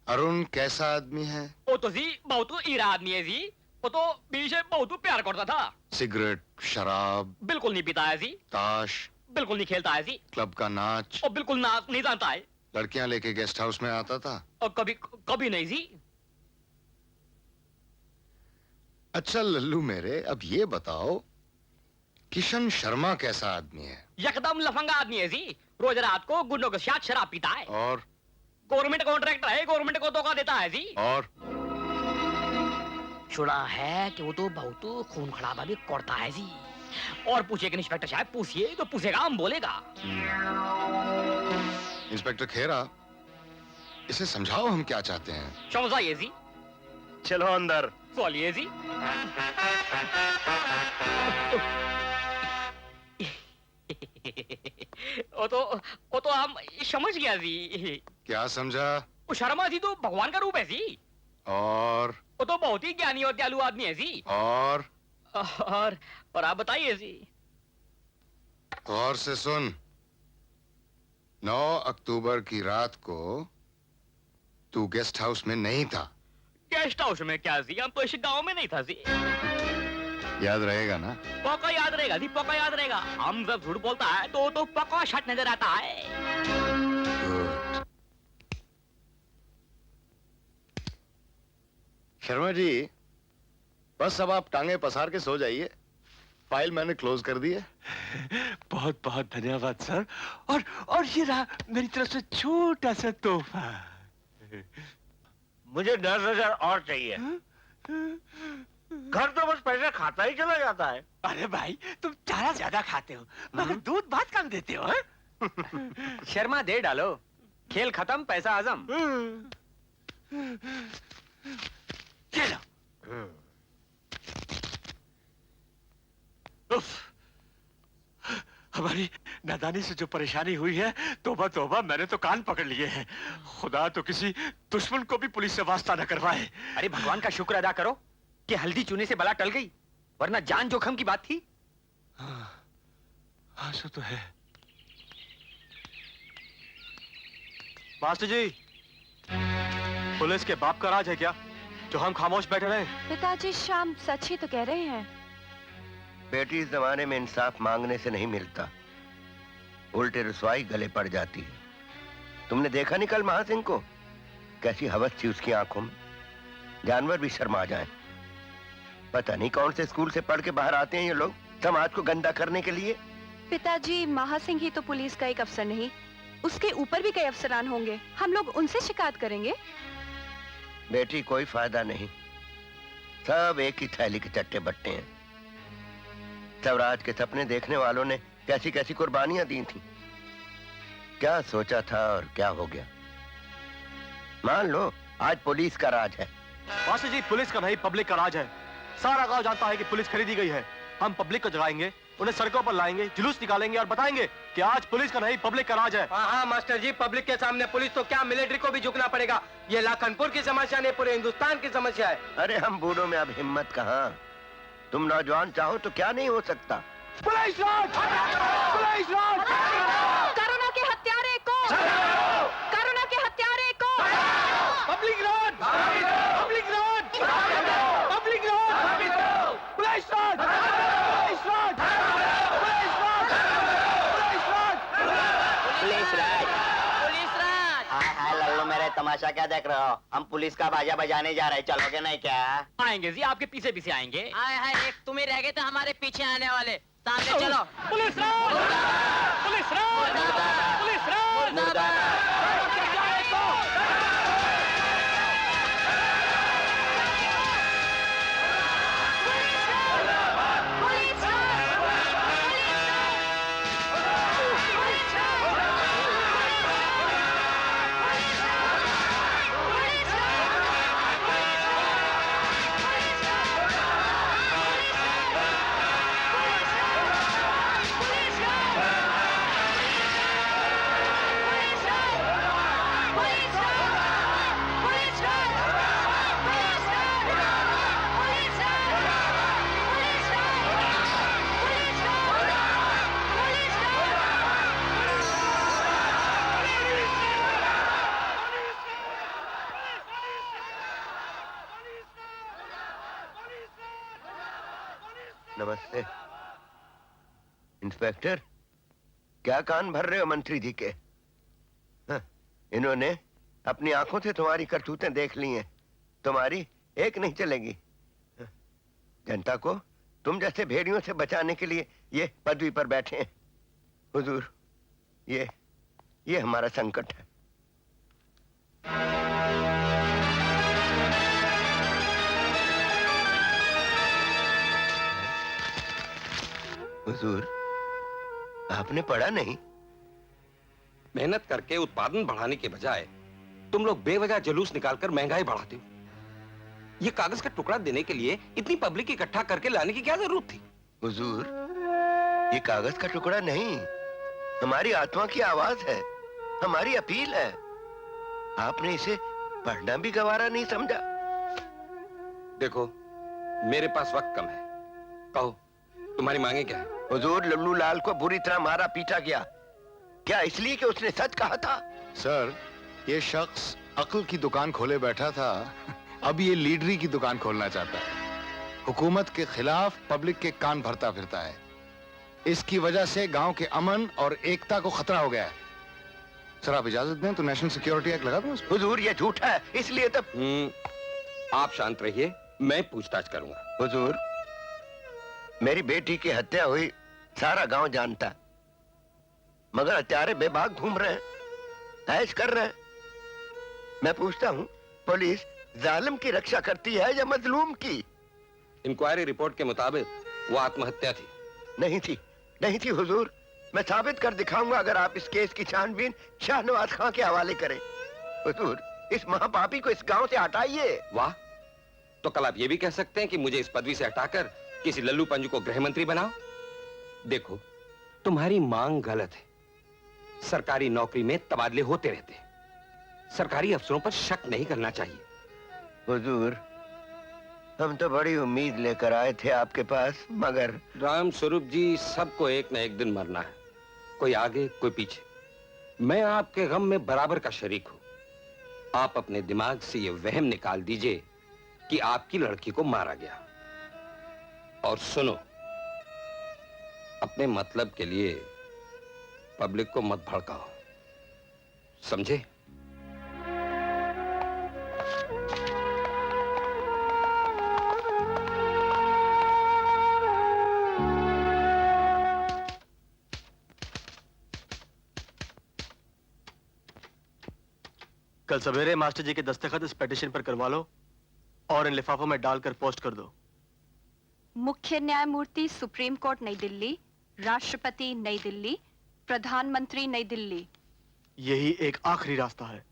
अरुण कैसा आदमी है? वो तो जी बहुत हीरा आदमी है जी। वो तो बीच में बहुत प्यार करता था। सिगरेट, शराब? बिल्कुल नहीं पीता है जी। ताश? बिल्कुल नहीं खेलता है जी। क्लब का नाच? और बिल्कुल नाच नहीं जानता है। लड़कियां लेके गेस्ट हाउस में आता था? और कभी कभी नहीं जी। अच्छा लल्लू मेरे, अब ये बताओ किशन शर्मा कैसा आदमी है? एकदम लफंगा आदमी है जी। रोज रात को गुंडों के साथ शराब पीता है। और गवर्नमेंट कॉन्ट्रैक्टर है, गवर्नमेंट को धोखा देता है जी। और सुना है कि वो तो बहुत खून खराबा भी करता है जी। और पूछिए कि इंस्पेक्टर साहब, पूछिए तो पूछेगा, हम बोलेगा। इंस्पेक्टर खेरा, इसे समझाओ हम क्या चाहते हैं। समझाइए जी। चलो अंदर। चलिए जी। वो तो हम समझ गया जी। क्या समझा? वो शर्मा जी तो भगवान का रूप है जी। और वो तो बहुत ही ज्ञानी और दयालु आदमी है जी। और आप बताइए जी। गौर से सुन। 9 अक्टूबर की रात को तू गेस्ट हाउस में नहीं था। गेस्ट हाउस में क्या जी, हम तो इस गांव में नहीं था जी। याद रहेगा ना? पक्का याद रहेगा जी, पक्का याद रहेगा। हम जब झूठ बोलता है तो पक्का शट नजर आता है। गुड। शर्मा जी, बस अब आप टांगे पसार के सो जाइए। फाइल मैंने क्लोज कर दी है। बहुत बहुत धन्यवाद सर। और ये रहा मेरी तरफ से छोटा सा तोहफा। मुझे 10,000 और चाहिए। घर तो बस पैसे खाता ही चला जाता है। अरे भाई, तुम चारा ज्यादा खाते हो मगर दूध बहुत कम देते हो। शर्मा दे डालो, खेल खत्म पैसा आजम। चलो। हमारी नादानी से जो परेशानी हुई है, तौबा तौबा, मैंने तो कान पकड़ लिए हैं। खुदा तो किसी दुश्मन को भी पुलिस से वास्ता न करवाए। अरे भगवान का शुक्र अदा करो कि हल्दी चूने से बला टल गई, वरना जान जोखम की बात थी। हाँ सो तो है। मास्टर जी, पुलिस के बाप का राज है क्या जो हम खामोश बैठे रहे? पिताजी श्याम सच ही तो कह रहे हैं। बेटी, इस जमाने में इंसाफ मांगने से नहीं मिलता, उल्टे रुसवाई गले पड़ जाती है। तुमने देखा नहीं कल महासिंह को? कैसी हवस थी उसकी आंखों में, जानवर भी शर्मा जाए। पता नहीं कौन से स्कूल से पढ़ के बाहर आते हैं ये लोग समाज को गंदा करने के लिए। पिताजी, महासिंह ही तो पुलिस का एक अफसर नहीं, उसके ऊपर भी कई अफसरान होंगे। हम लोग उनसे शिकायत करेंगे। बेटी, कोई फायदा नहीं, सब एक ही थैली के चट्टे बट्टे हैं। स्वराज के सपने देखने वालों ने कैसी कैसी कुर्बानियां दी थी। क्या सोचा था और क्या हो गया। मान लो आज पुलिस का राज है। मास्टर जी, पुलिस का नहीं पब्लिक का राज है। सारा गांव जानता है कि पुलिस खरीदी गई है। हम पब्लिक को जगाएंगे, उन्हें सड़कों पर लाएंगे, जुलूस निकालेंगे और बताएंगे कि आज पुलिस का नहीं पब्लिक का राज है। हाँ मास्टर जी, पब्लिक के सामने पुलिस तो क्या, मिलिट्री को भी झुकना पड़ेगा। ये लाखनपुर की समस्या नहीं, पूरे हिंदुस्तान की समस्या है। अरे हम बूढ़ों में अब हिम्मत कहाँ। तुम नौजवान चाहो तो क्या नहीं हो सकता। पुलिस राज! पुलिस राज! करुणा के हत्यारे को! करुणा के हत्यारे को! पब्लिक राज! पब्लिक राज! पब्लिक राज! पुलिस राज! पुलिस राज! पुलिस राज! पुलिस राज! पुलिस राज! पुलिस राज! हाय हाय लल्लू मेरे, तमाशा क्या देख रहे हो? हम पुलिस का बाजा बजाने जा रहे हैं, चलोगे नहीं क्या? आएंगे जी, आपके पीछे पीछे आएंगे। आए हाय, एक तुम ही रह गए तो हमारे पीछे आने वाले। सामने चलो। पुलिस राज! पुलिस राज! पुलिस राज! नमस्ते इंस्पेक्टर, क्या कान भर रहे हो मंत्री जी के? हाँ, इन्होंने अपनी आंखों से तुम्हारी करतूतें देख ली हैं, तुम्हारी एक नहीं चलेगी। हाँ, जनता को तुम जैसे भेड़ियों से बचाने के लिए ये पदवी पर बैठे हैं। हुजूर, ये हमारा संकट है। हुजूर, आपने पढ़ा नहीं? मेहनत करके उत्पादन बढ़ाने के बजाय तुम लोग बेवजह जुलूस निकालकर महंगाई बढ़ाते हो। ये कागज का टुकड़ा देने के लिए इतनी पब्लिक इकट्ठा करके लाने की क्या जरूरत थी? हुजूर, ये कागज का टुकड़ा नहीं, हमारी आत्मा की आवाज है, हमारी अपील है। आपने इसे पढ़ना भी गवारा नहीं समझा? देखो, मेरे पास वक्त कम है, कहो तुम्हारी मांगे क्या है? हुजूर, लल्लू लाल को बुरी तरह मारा पीटा गया, क्या इसलिए कि उसने सच कहा था? सर, ये शख्स अक्ल की दुकान खोले बैठा था, अब ये लीडरी की दुकान खोलना चाहता है। हुकूमत के खिलाफ पब्लिक के कान भरता फिरता है। इसकी वजह से गांव के अमन और एकता को खतरा हो गया है। सर, आप इजाजत दें तो नेशनल सिक्योरिटी एक्ट लगा दूं उस पर? हुजूर, ये झूठ है, इसलिए तो आप शांत रहिए, मैं पूछताछ करूंगा। हुजूर, मेरी बेटी की हत्या हुई, सारा गांव जानता, मगर हत्यारे बेबाक घूम रहे हैं, ऐश कर रहे हैं। मैं पूछता हूं, पुलिस जालिम की रक्षा करती है या मजलूम की? इंक्वायरी रिपोर्ट के मुताबिक वो आत्महत्या थी। नहीं थी हुजूर, मैं साबित कर दिखाऊंगा अगर आप इस केस की छानबीन शाहनवाज खां के हवाले करें। हुजूर, इस महापापी को इस गांव से हटाइए। वाह, तो कल आप ये भी कह सकते हैं कि मुझे इस पदवी से हटाकर किसी लल्लू पंजू को गृह मंत्री बनाओ। देखो, तुम्हारी मांग गलत है। सरकारी नौकरी में तबादले होते रहते हैं, सरकारी अफसरों पर शक नहीं करना चाहिए। हुजूर, हम तो बड़ी उम्मीद लेकर आए थे आपके पास, मगर राम स्वरूप जी, सबको एक न एक दिन मरना है, कोई आगे कोई पीछे। मैं आपके गम में बराबर का शरीक हूं। आप अपने दिमाग से ये वहम निकाल दीजिए कि आपकी लड़की को मारा गया। और सुनो, अपने मतलब के लिए पब्लिक को मत भड़काओ, समझे? कल सवेरे मास्टर जी के दस्तखत इस पिटीशन पर करवा लो और इन लिफाफों में डालकर पोस्ट कर दो। मुख्य न्यायमूर्ति सुप्रीम कोर्ट नई दिल्ली, राष्ट्रपति नई दिल्ली, प्रधानमंत्री नई दिल्ली। यही एक आखिरी रास्ता है।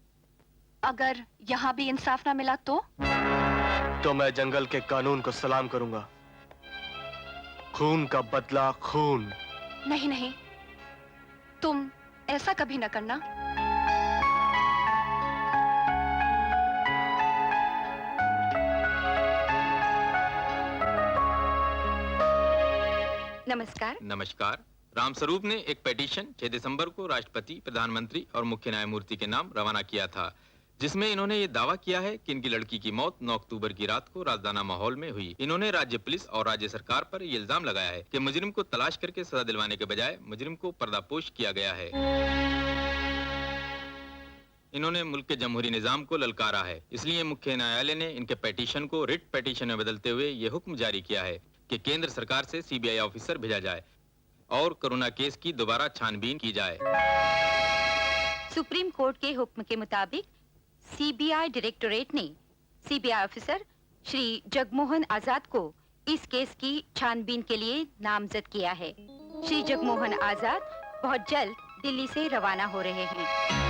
अगर यहाँ भी इंसाफ ना मिला तो मैं जंगल के कानून को सलाम करूंगा। खून का बदला खून। नहीं, तुम ऐसा कभी ना करना। नमस्कार। नमस्कार। रामस्वरूप ने एक पिटीशन 6 दिसंबर को राष्ट्रपति, प्रधानमंत्री और मुख्य न्यायमूर्ति के नाम रवाना किया था, जिसमें इन्होंने ये दावा किया है कि इनकी लड़की की मौत 9 अक्टूबर की रात को राजदाना माहौल में हुई। इन्होंने राज्य पुलिस और राज्य सरकार पर ये इल्जाम लगाया है कि मुजरिम को तलाश करके सजा दिलवाने के बजाय मुजरिम को पर्दापोश किया गया है। इन्होंने मुल्क के जमहूरी निजाम को ललकारा है। इसलिए मुख्य न्यायालय ने इनके पेटिशन को रिट पेटिशन में बदलते हुए ये हुक्म जारी किया है कि केंद्र सरकार से सीबीआई ऑफिसर भेजा जाए और कोरोना केस की दोबारा छानबीन की जाए। सुप्रीम कोर्ट के हुक्म के मुताबिक सीबीआई डायरेक्टोरेट ने सीबीआई ऑफिसर श्री जगमोहन आजाद को इस केस की छानबीन के लिए नामजद किया है। श्री जगमोहन आजाद बहुत जल्द दिल्ली से रवाना हो रहे हैं।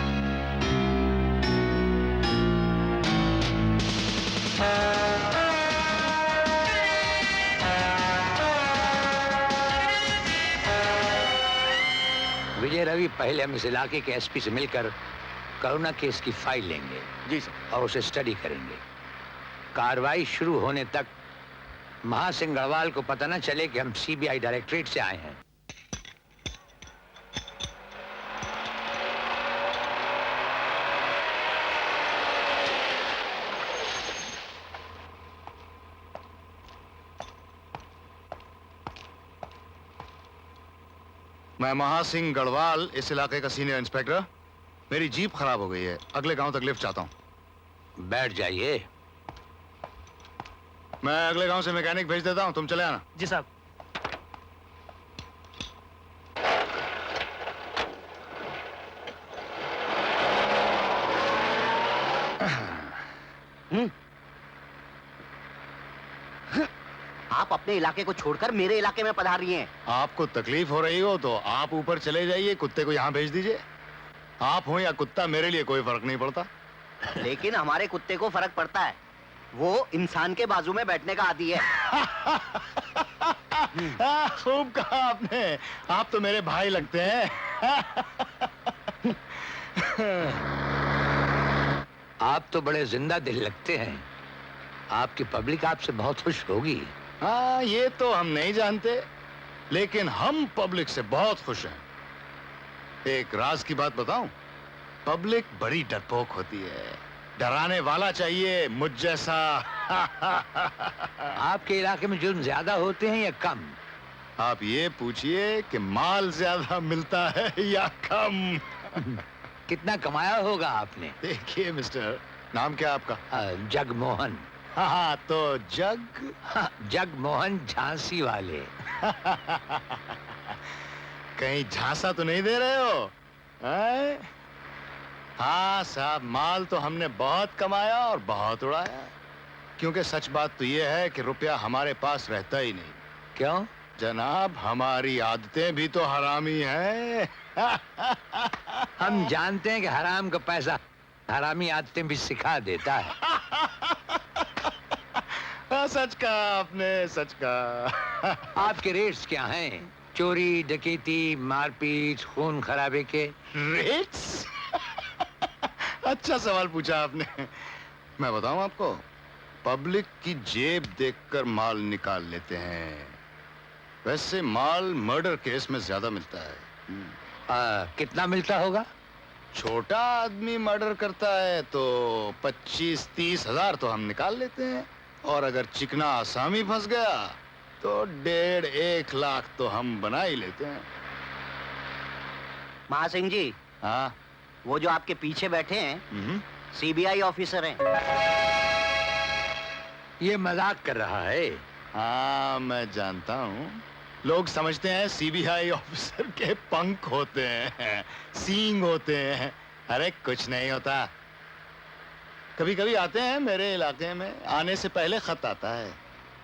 विजय रवि, पहले हम इस इलाके के एसपी से मिलकर कोरोना केस की फाइल लेंगे। जी सर। और उसे स्टडी करेंगे। कार्रवाई शुरू होने तक महासिंह गढ़वाल को पता न चले कि हम सीबीआई डायरेक्टरेट से आए हैं। मैं महासिंह गढ़वाल, इस इलाके का सीनियर इंस्पेक्टर। मेरी जीप खराब हो गई है, अगले गांव तक लिफ्ट चाहता हूँ। बैठ जाइए। मैं अगले गांव से मैकेनिक भेज देता हूँ, तुम चले आना। जी साहब। आप अपने इलाके को छोड़कर मेरे इलाके में पधार रही हैं। आपको तकलीफ हो रही हो तो आप ऊपर चले जाइए, कुत्ते को यहाँ भेज दीजिए। आप हो या कुत्ता, मेरे लिए कोई फर्क नहीं पड़ता। लेकिन हमारे कुत्ते को फर्क पड़ता है, वो इंसान के बाजू में बैठने का आदी है। खूब कहा आपने, आप तो मेरे भाई लगते हैं। आप तो बड़े जिंदा दिल लगते हैं। आपकी पब्लिक आपसे बहुत खुश होगी। हाँ, ये तो हम नहीं जानते, लेकिन हम पब्लिक से बहुत खुश हैं। एक राज की बात बताऊं, पब्लिक बड़ी डरपोक होती है। डराने वाला चाहिए, मुझ जैसा। आपके इलाके में जुर्म ज्यादा होते हैं या कम? आप ये पूछिए कि माल ज्यादा मिलता है या कम। कितना कमाया होगा आपने? देखिए मिस्टर, नाम क्या आपका? जगमोहन। हाँ, तो जगमोहन झांसी वाले। कहीं झांसा तो नहीं दे रहे हो? हाँ साहब, माल तो हमने बहुत कमाया और बहुत उड़ाया। क्योंकि सच बात तो ये है कि रुपया हमारे पास रहता ही नहीं। क्यों? जनाब, हमारी आदतें भी तो हरामी हैं। हम जानते हैं कि हराम का पैसा हरामी आदतें भी सिखा देता है। सच कहा आपने, सच कहा। आपके रेट्स क्या हैं? चोरी, डकैती, मारपीट, खून खराबे के रेट्स? अच्छा सवाल पूछा आपने। मैं बताऊं आपको, पब्लिक की जेब देखकर माल निकाल लेते हैं। वैसे माल मर्डर केस में ज्यादा मिलता है। कितना मिलता होगा? छोटा आदमी मर्डर करता है तो 25-30 हजार तो हम निकाल लेते हैं, और अगर चिकना आसामी फंस गया तो 1.5-1 लाख तो हम बना ही लेते हैं। महासिंह जी। हाँ? वो जो आपके पीछे बैठे हैं सीबीआई ऑफिसर हैं। ये मजाक कर रहा है। हाँ, मैं जानता हूँ। लोग समझते हैं सीबीआई ऑफिसर के पंख होते हैं, सींग होते हैं। अरे कुछ नहीं होता। कभी कभी आते हैं मेरे इलाके में, आने से पहले खत आता है,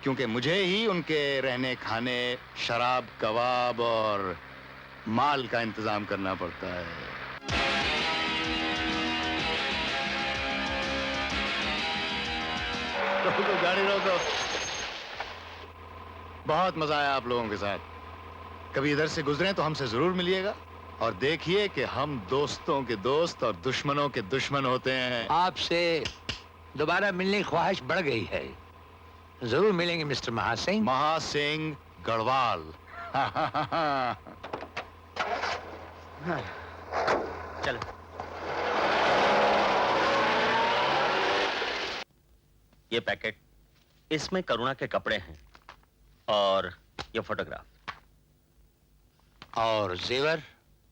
क्योंकि मुझे ही उनके रहने खाने, शराब, कबाब और माल का इंतजाम करना पड़ता है। रोको, गाड़ी रोको। बहुत मजा आया आप लोगों के साथ। कभी इधर से गुजरे तो हमसे जरूर मिलिएगा, और देखिए कि हम दोस्तों के दोस्त और दुश्मनों के दुश्मन होते हैं। आपसे दोबारा मिलने की ख्वाहिश बढ़ गई है। जरूर मिलेंगे मिस्टर महासिंह। महासिंह गढ़वाल। चलो। ये पैकेट, इसमें करुणा के कपड़े हैं और ये फोटोग्राफ। और जेवर?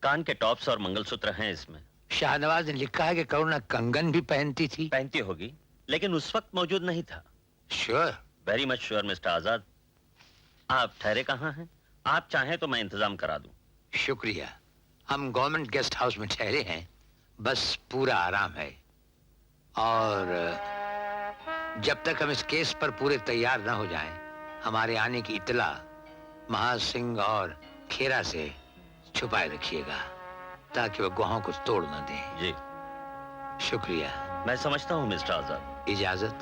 कान के टॉप्स और मंगलसूत्र हैं इसमें। शाहनवाज ने लिखा है कि करुणा कंगन भी पहनती थी। पहनती होगी, लेकिन उस वक्त मौजूद नहीं था। Sure? Very much sure mister Azad. आप ठहरे कहाँ हैं? आप चाहें तो मैं इंतजाम करा दूं। शुक्रिया, हम गवर्नमेंट गेस्ट हाउस में ठहरे हैं, बस पूरा आराम है। और जब तक हम इस केस पर पूरे तैयार ना हो जाएं, हमारे आने की इत्तला महासिंह और खेरा से छुपाए रखिएगा, ताकि वो गुहाओं को तोड़ न दें। जी शुक्रिया। मैं समझता हूँ मिस्टर आजाद। इजाजत।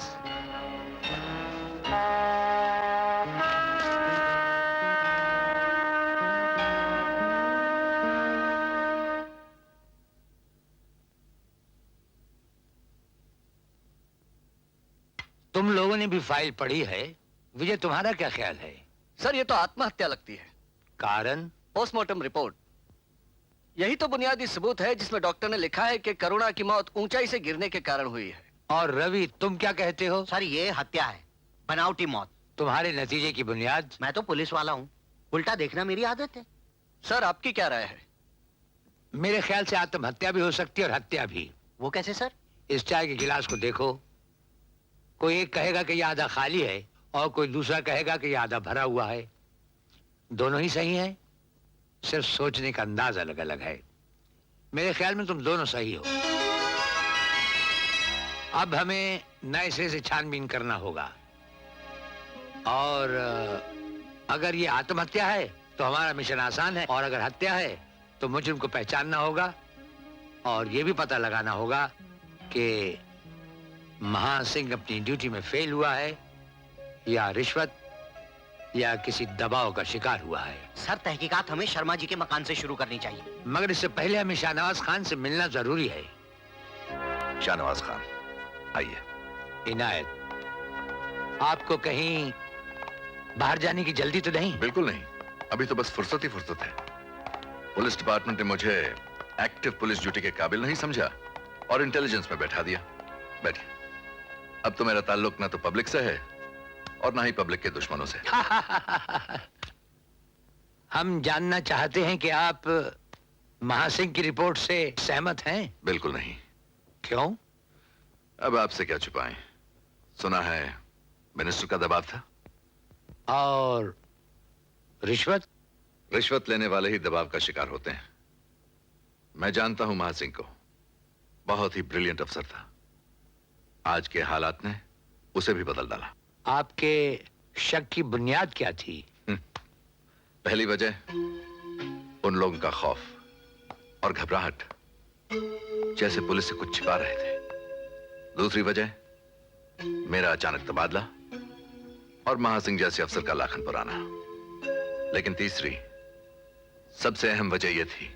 तुम लोगों ने भी फाइल पढ़ी है। विजय, तुम्हारा क्या ख्याल है? सर, ये तो आत्महत्या लगती है। कारण? Postmortem report. यही तो बुनियादी सबूत है जिसमें डॉक्टर ने लिखा है कि करुणा की मौत ऊंचाई से गिरने के कारण हुई है। और रवि, तुम क्या कहते हो? सर, ये हत्या है, बनावटी मौत। तुम्हारे नतीजे की बुनियाद? मैं तो पुलिस वाला हूँ, उल्टा देखना मेरी आदत है। सर, आपकी क्या राय है? मेरे ख्याल से आत्महत्या भी हो सकती है और हत्या भी। वो कैसे सर? इस चाय के गिलास को देखो, कोई एक कहेगा कि यह आधा खाली है और कोई दूसरा कहेगा कि यह आधा भरा हुआ है। दोनों ही सही हैं, सिर्फ सोचने का अंदाज अलग अलग है। मेरे ख्याल में तुम दोनों सही हो। अब हमें नए सिरे से छानबीन करना होगा, और अगर ये आत्महत्या है तो हमारा मिशन आसान है, और अगर हत्या है तो मुझे उनको पहचानना होगा और ये भी पता लगाना होगा कि महासिंह अपनी ड्यूटी में फेल हुआ है या रिश्वत या किसी दबाव का शिकार हुआ है। सर, तहकीकात हमें शर्मा जी के मकान से शुरू करनी चाहिए। मगर इससे पहले हमें शाहनवाज खान से मिलना जरूरी है। शाहनवाज खान, आइए। इनायत, आपको कहीं बाहर जाने की जल्दी तो नहीं? बिल्कुल नहीं, अभी तो बस फुर्सत ही फुर्सत है। पुलिस डिपार्टमेंट ने मुझे एक्टिव पुलिस ड्यूटी के काबिल नहीं समझा और इंटेलिजेंस में बैठा दिया। बैठिए। अब तो मेरा ताल्लुक ना तो पब्लिक से है और ना ही पब्लिक के दुश्मनों से। हम जानना चाहते हैं कि आप महासिंह की रिपोर्ट से सहमत हैं? बिल्कुल नहीं। क्यों? अब आपसे क्या छुपाएं? सुना है मिनिस्टर का दबाव था। और रिश्वत? रिश्वत लेने वाले ही दबाव का शिकार होते हैं। मैं जानता हूं महासिंह को, बहुत ही ब्रिलियंट अफसर था। आज के हालात ने उसे भी बदल डाला। आपके शक की बुनियाद क्या थी? पहली वजह उन लोगों का खौफ और घबराहट, जैसे पुलिस से कुछ छिपा रहे थे। दूसरी वजह मेरा अचानक तबादला और महासिंह जैसे अफसर का लाखन पर आना। लेकिन तीसरी सबसे अहम वजह यह थी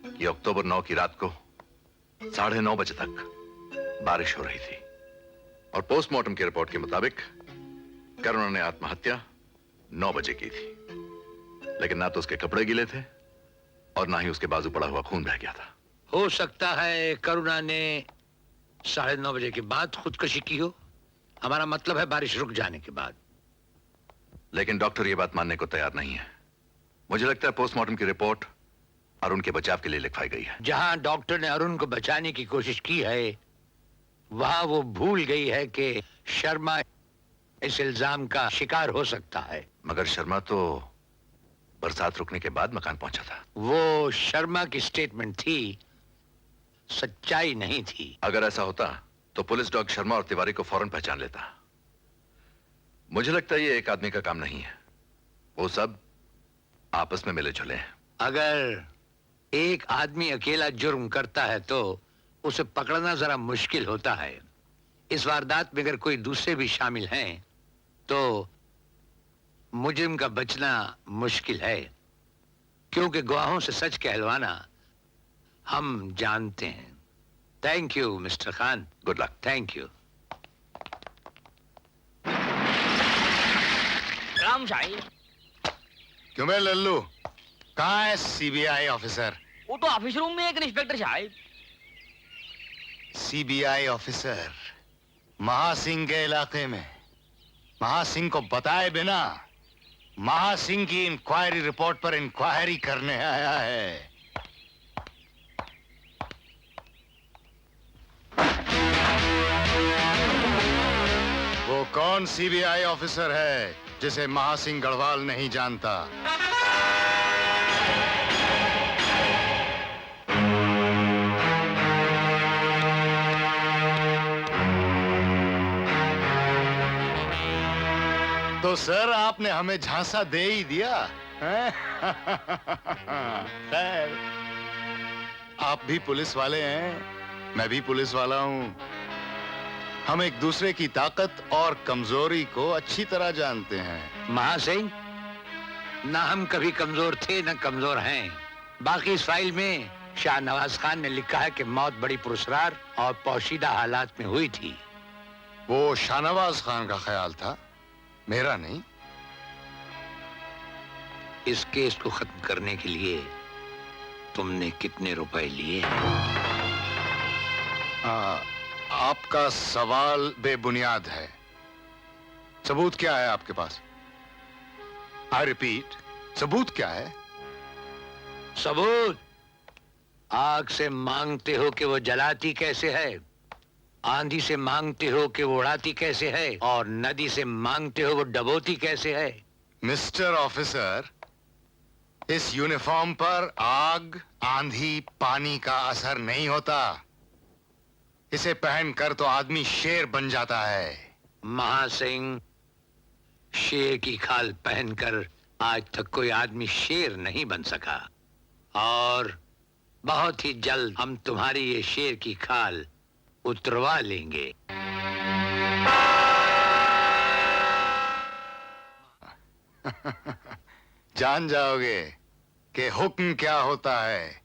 कि अक्टूबर 9 की रात को 9:30 बजे तक बारिश हो रही थी और पोस्टमार्टम की रिपोर्ट के मुताबिक करुणा ने आत्महत्या 9 बजे की थी। लेकिन ना तो उसके कपड़े गीले थे और ना ही उसके बाजू पड़ा हुआ खून बह गया था। हो सकता है करुणा ने 9:30 बजे के बाद खुदकुशी की हो। हमारा मतलब है बारिश रुक जाने के बाद। लेकिन डॉक्टर ये बात मानने को तैयार नहीं है। मुझे लगता है पोस्टमार्टम की रिपोर्ट अरुण के बचाव के लिए लिखवाई गई है। जहां डॉक्टर ने अरुण को बचाने की कोशिश की है, वहां वो भूल गई है कि शर्मा इस इल्जाम का शिकार हो सकता है। मगर शर्मा तो बरसात रुकने के बाद मकान पहुंचा था। वो शर्मा की स्टेटमेंट थी, सच्चाई नहीं थी। अगर ऐसा होता तो पुलिस डॉग शर्मा और तिवारी को फौरन पहचान लेता। मुझे लगता है ये एक आदमी का काम नहीं है, वो सब आपस में मिले जुले हैं। अगर एक आदमी अकेला जुर्म करता है तो उसे पकड़ना जरा मुश्किल होता है। इस वारदात में अगर कोई दूसरे भी शामिल हैं तो मुजरिम का बचना मुश्किल है, क्योंकि गवाहों से सच कहलवाना हम जानते हैं। Thank you mister Khan. Good luck. Thank you. Ram Shahi. क्यों बे लल्लू, कहाँ है सीबीआई ऑफिसर? वो तो ऑफिस रूम में एक इंस्पेक्टर साहब। सीबीआई ऑफिसर महासिंह के इलाके में महासिंह को बताए बिना महासिंह की इंक्वायरी रिपोर्ट पर इंक्वायरी करने आया है। कौन सीबीआई ऑफिसर है जिसे महासिंह गढ़वाल नहीं जानता? तो सर आपने हमें झांसा दे ही दिया हैं? खैर, आप भी पुलिस वाले हैं, मैं भी पुलिस वाला हूं। हम एक दूसरे की ताकत और कमजोरी को अच्छी तरह जानते हैं। महासिंह, ना हम कभी कमजोर थे न कमजोर हैं। बाकी इस फाइल में शाहनवाज खान ने लिखा है कि मौत बड़ी पुरस्कार और पोशीदा हालात में हुई थी। वो शाहनवाज खान का ख्याल था, मेरा नहीं। इस केस को खत्म करने के लिए तुमने कितने रुपए लिए? आपका सवाल बेबुनियाद है। सबूत क्या है आपके पास? आई रिपीट, सबूत क्या है? सबूत? आग से मांगते हो कि वो जलाती कैसे है, आंधी से मांगते हो कि वो उड़ाती कैसे है, और नदी से मांगते हो वो डबोती कैसे है। मिस्टर ऑफिसर, इस यूनिफॉर्म पर आग, आंधी, पानी का असर नहीं होता। इसे पहनकर तो आदमी शेर बन जाता है। महासिंह, शेर की खाल पहनकर आज तक कोई आदमी शेर नहीं बन सका, और बहुत ही जल्द हम तुम्हारी ये शेर की खाल उतरवा लेंगे। जान जाओगे कि हुक्म क्या होता है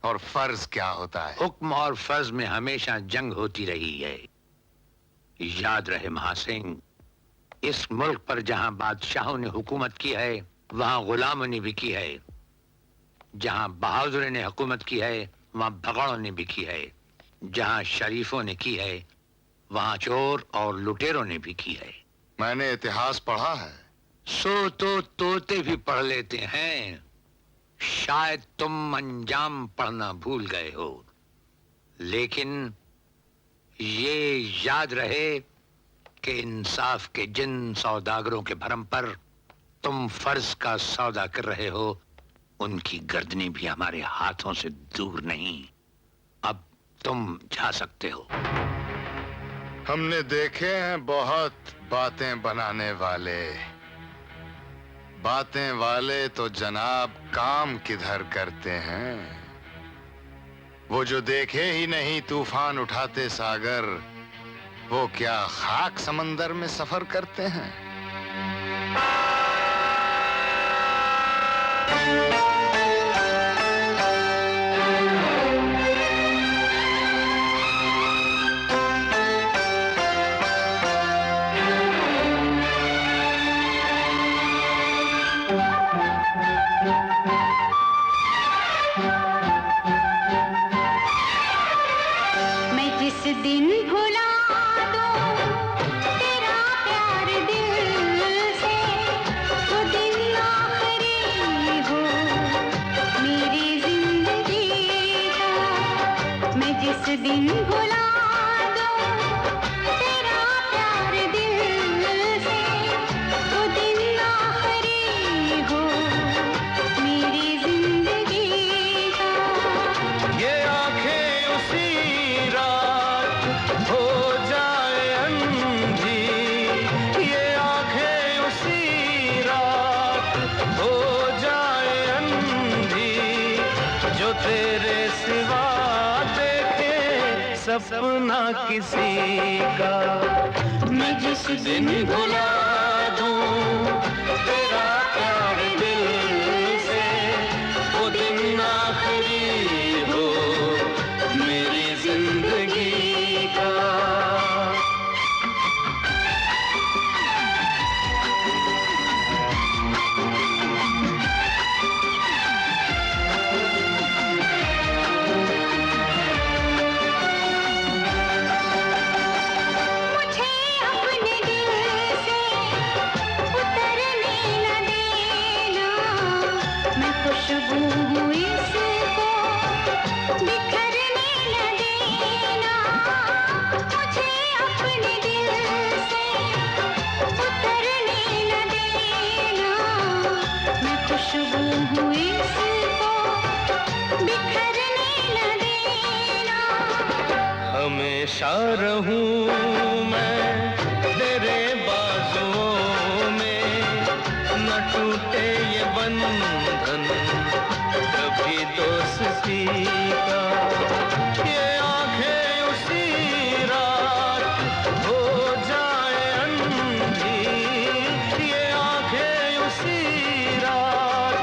और फर्ज क्या होता है। हुक्म और फर्ज में हमेशा जंग होती रही है। याद रहे महासिंह, इस मुल्क पर जहां बादशाहों ने हुकूमत की है वहां गुलामों ने भी की है। जहां बहादुरों ने हुकूमत की है वहां भगड़ों ने भी की है। जहां शरीफों ने की है वहां चोर और लुटेरों ने भी की है। मैंने इतिहास पढ़ा है। सो तो तोते भी पढ़ लेते हैं। शायद तुम अंजाम पढ़ना भूल गए हो, लेकिन ये याद रहे कि इंसाफ के जिन सौदागरों के भरम पर तुम फर्ज का सौदा कर रहे हो, उनकी गर्दनें भी हमारे हाथों से दूर नहीं। अब तुम जा सकते हो। हमने देखे हैं बहुत बातें बनाने वाले। बातें वाले तो जनाब काम किधर करते हैं। वो जो देखे ही नहीं तूफान उठाते सागर, वो क्या खाक समंदर में सफर करते हैं। दिन भुला दूं तेरा प्यार दिल से, वो दिन आखिरी हो मेरी जिंदगी का। मैं जिस दिन भुला दूं तेरा प्यार दिल से, वो दिन आखिरी हो मेरी जिंदगी का। ये आंखें उसी रात हो जाए अंधी, ये आंखें उसी रात हो जाए अंधी, जो तेरे सिवा देखे सपना किसी का। मैं जिस दिन भुला दूं तेरा प्यार दिल से, वो दिन आखिरी हो मेरी जिंदगी का। मुझे अपने दिल से रहूं मैं तेरे बाजुओं में, न टूटे ये बंधन कभी दोस्ती का। ये आंखें उसी रात हो जाए अंधी, ये आंखें उसी रात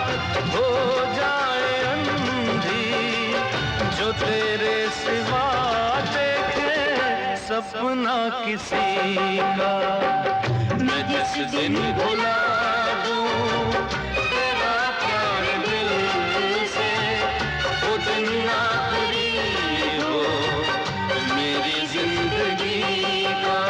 हो जाए अंधी, जो तेरे सिवा सपना किसी का। मैं जिस दिन भुला दूं तेरा प्यार दिल से, वो दिन आखिरी हो मेरी जिंदगी का।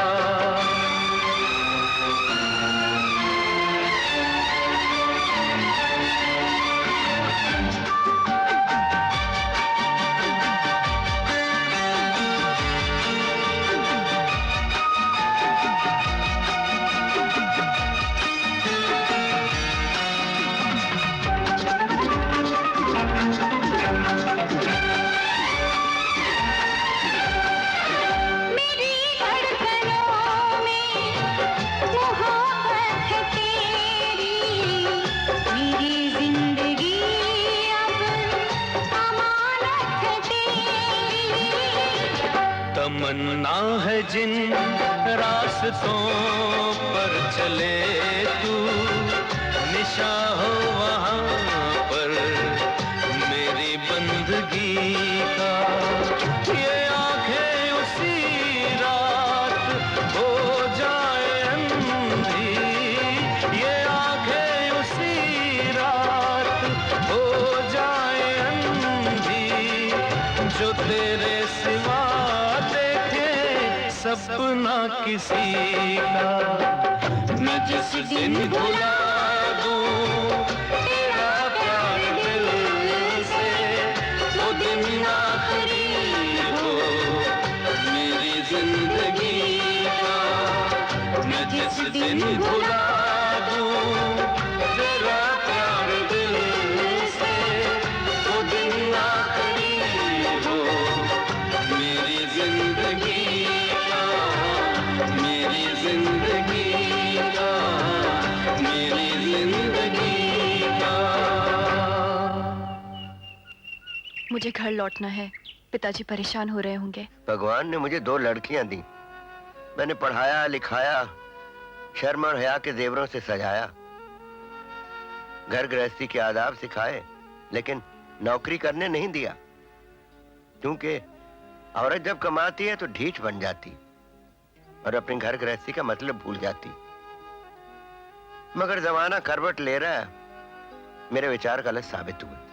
तमन्ना है जिन रास्तों पर चले तू, निशा हो वहाँ पर मेरी बंदगी का। ये आंखें उसी रात हो जाए अंधी, ये आंखें उसी रात हो जाए अंधी, जो तेरे सिवा सपना किसी का। मैं जिस दिन भुला दूं तेरा प्यार दिल से, वो दिन आखिरी हो मेरी जिंदगी का। मैं जिस दिन भुला दूं तेरा प्यार दिल से, वो दिन आखिरी हो मेरी जिंदगी मुझे घर लौटना है। पिताजी परेशान हो रहे होंगे। भगवान ने मुझे 2 लड़कियां दी, मैंने पढ़ाया लिखाया, शर्म और हया के जेवरों से सजाया, घर गृहस्थी के आदाब सिखाए, लेकिन नौकरी करने नहीं दिया, क्योंकि औरत जब कमाती है तो ढीठ बन जाती और अपने घर गृहस्थी का मतलब भूल जाती। मगर जमाना करवट ले रहा है, मेरे विचार गलत साबित हुए।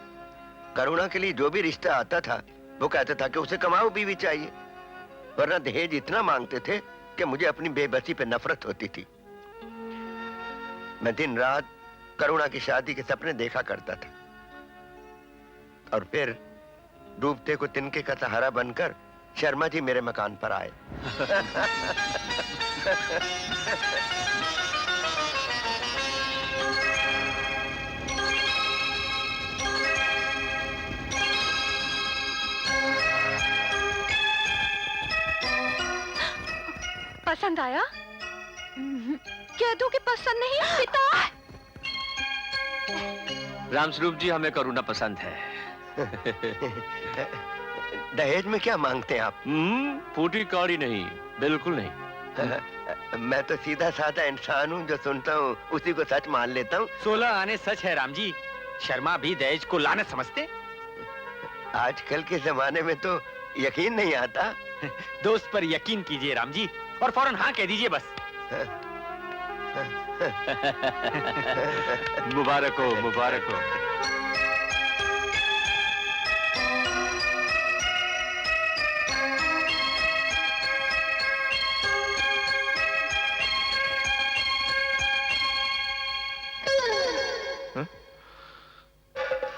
करुणा के लिए जो भी रिश्ता आता था वो कहता था कि उसे कमाऊ बीवी चाहिए, वरना दहेज इतना मांगते थे कि मुझे अपनी बेबसी पे नफरत होती थी। मैं दिन रात करुणा की शादी के सपने देखा करता था और फिर डूबते को तिनके का सहारा बनकर शर्मा जी मेरे मकान पर आए। पसंद आया? कह दो कि पसंद नहीं पिता। रामस्वरूप जी, हमें करुणा पसंद है। दहेज में क्या मांगते हैं आप? फूटी कौड़ी नहीं, बिल्कुल नहीं। मैं तो सीधा साधा इंसान हूँ, जो सुनता हूँ उसी को सच मान लेता हूँ। 16 आने सच है राम जी। शर्मा भी दहेज को लानत समझते? आजकल के जमाने में तो यकीन नहीं आता। दोस्त पर यकीन कीजिए राम जी और फौरन हाँ कह दीजिए बस। मुबारक हो, मुबारक हो।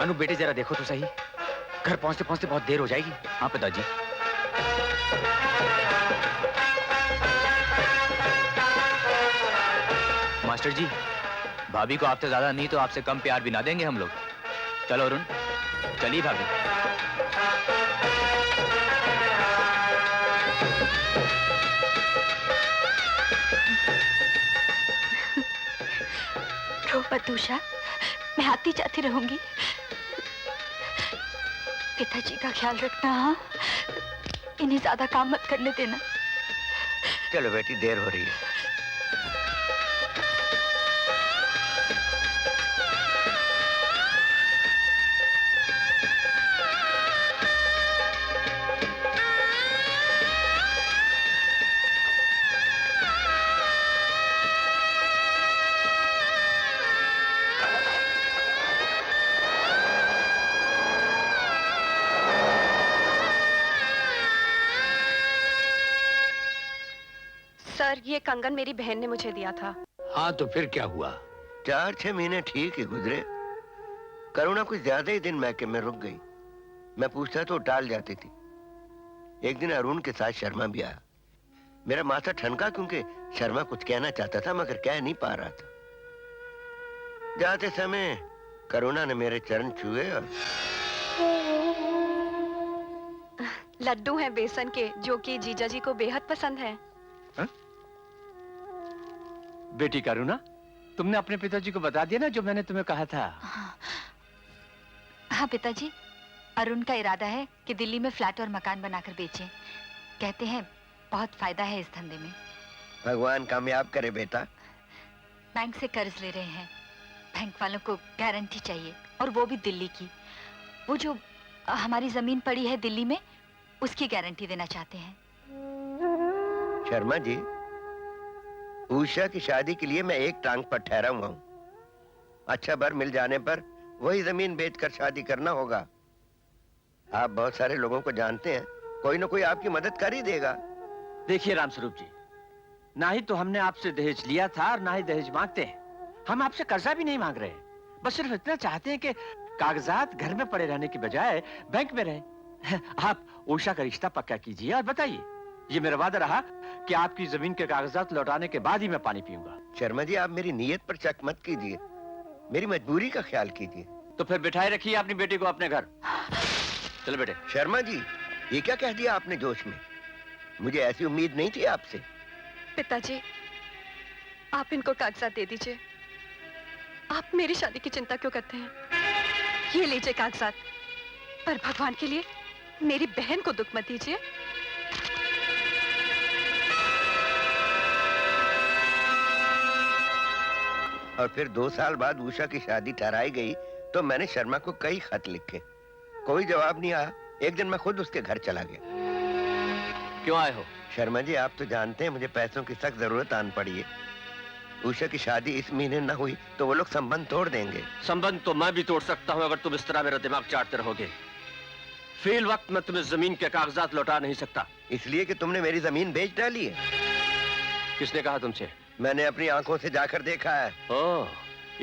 अनु बेटे जरा देखो तो सही, घर पहुंचते पहुंचते बहुत देर हो जाएगी। हाँ पिताजी। मास्टर जी, भाभी को आपसे ज्यादा नहीं तो आपसे कम प्यार भी ना देंगे हम लोग। चलो अरुण, चलिए भाभी। रो मत उषा, मैं आती जाती रहूंगी। पिताजी का ख्याल रखना। हाँ, इन्हें ज्यादा काम मत करने देना। चलो बेटी, देर हो रही है। सर, ये कंगन मेरी बहन ने मुझे दिया था। हाँ, तो फिर क्या हुआ? 4-6 महीने ठीक ही गुजरे। करुणा कुछ ज्यादा ही दिन मैके में रुक गई। मैं पूछता तो टाल जाती थी। एक दिन अरुण के साथ शर्मा भी आया। मेरा माथा ठनका क्योंकि शर्मा कुछ कहना चाहता था मगर कह नहीं पा रहा था। जाते समय करुणा ने मेरे चरण छुए और लड्डू हैं बेसन के, जो कि जीजा जी को बेहद पसंद है। बेटी करुणा, तुमने अपने पिताजी को बता दिया ना जो मैंने तुम्हें कहा था? हाँ पिताजी, अरुण का इरादा है कि दिल्ली में फ्लैट और मकान बनाकर बेचें। कहते हैं बहुत फायदा है इस धंधे में। भगवान कामयाब करे बेटा। बैंक से कर्ज ले रहे हैं। बैंक वालों को गारंटी चाहिए, और वो भी दिल्ली की। वो जो हमारी जमीन पड़ी है दिल्ली में, उसकी गारंटी देना चाहते हैं। शर्मा जी, उषा की शादी के लिए मैं एक टांग पर ठहरा हुआ हूँ। अच्छा बर मिल जाने पर वही जमीन बेचकर शादी करना होगा। आप बहुत सारे लोगों को जानते हैं, कोई ना कोई आपकी मदद कर ही देगा। देखिए रामस्वरूप जी, ना ही तो हमने आपसे दहेज लिया था और ना ही दहेज मांगते हैं। हम आपसे कर्जा भी नहीं मांग रहे, बस सिर्फ इतना चाहते हैं कि कागजात घर में पड़े रहने की बजाय बैंक में रहे। आप उषा का रिश्ता पक्का कीजिए और बताइए। ये मेरा वादा रहा कि आपकी जमीन के कागजात लौटाने के बाद ही मैं पानी पीऊंगा। शर्मा जी, आप मेरी नीयत पर शक मत कीजिए, मेरी मजबूरी का ख्याल कीजिए। तो फिर बिठाए रखिए अपनी बेटी को अपने घर। चलो बेटे। शर्मा जी, ये क्या कह दिया आपने जोश में? मुझे ऐसी उम्मीद नहीं थी आपसे। पिताजी, आप इनको कागजात दे दीजिए। आप मेरी शादी की चिंता क्यों करते हैं? ये लीजिए कागजात, पर भगवान के लिए मेरी बहन को दुख मत दीजिए। और फिर 2 साल बाद उषा की शादी ठहराई गई तो मैंने शर्मा को कई खत लिखे। कोई जवाब नहीं आया। एक दिन मैं खुद उसके घर चला गया। क्यों आए हो? शर्मा जी, आप तो जानते हैं मुझे पैसों की सख्त जरूरत आन पड़ी है। उषा की शादी इस महीने न हुई तो वो लोग संबंध तोड़ देंगे। संबंध तो मैं भी तोड़ सकता हूँ अगर तुम इस तरह मेरा दिमाग चाटते रहोगे। फिल वक्त मैं तुम्हें जमीन के कागजात लौटा नहीं सकता। इसलिए कि तुमने मेरी जमीन बेच डाली है। किसने कहा तुमसे? मैंने अपनी आंखों से जाकर देखा है। ओह,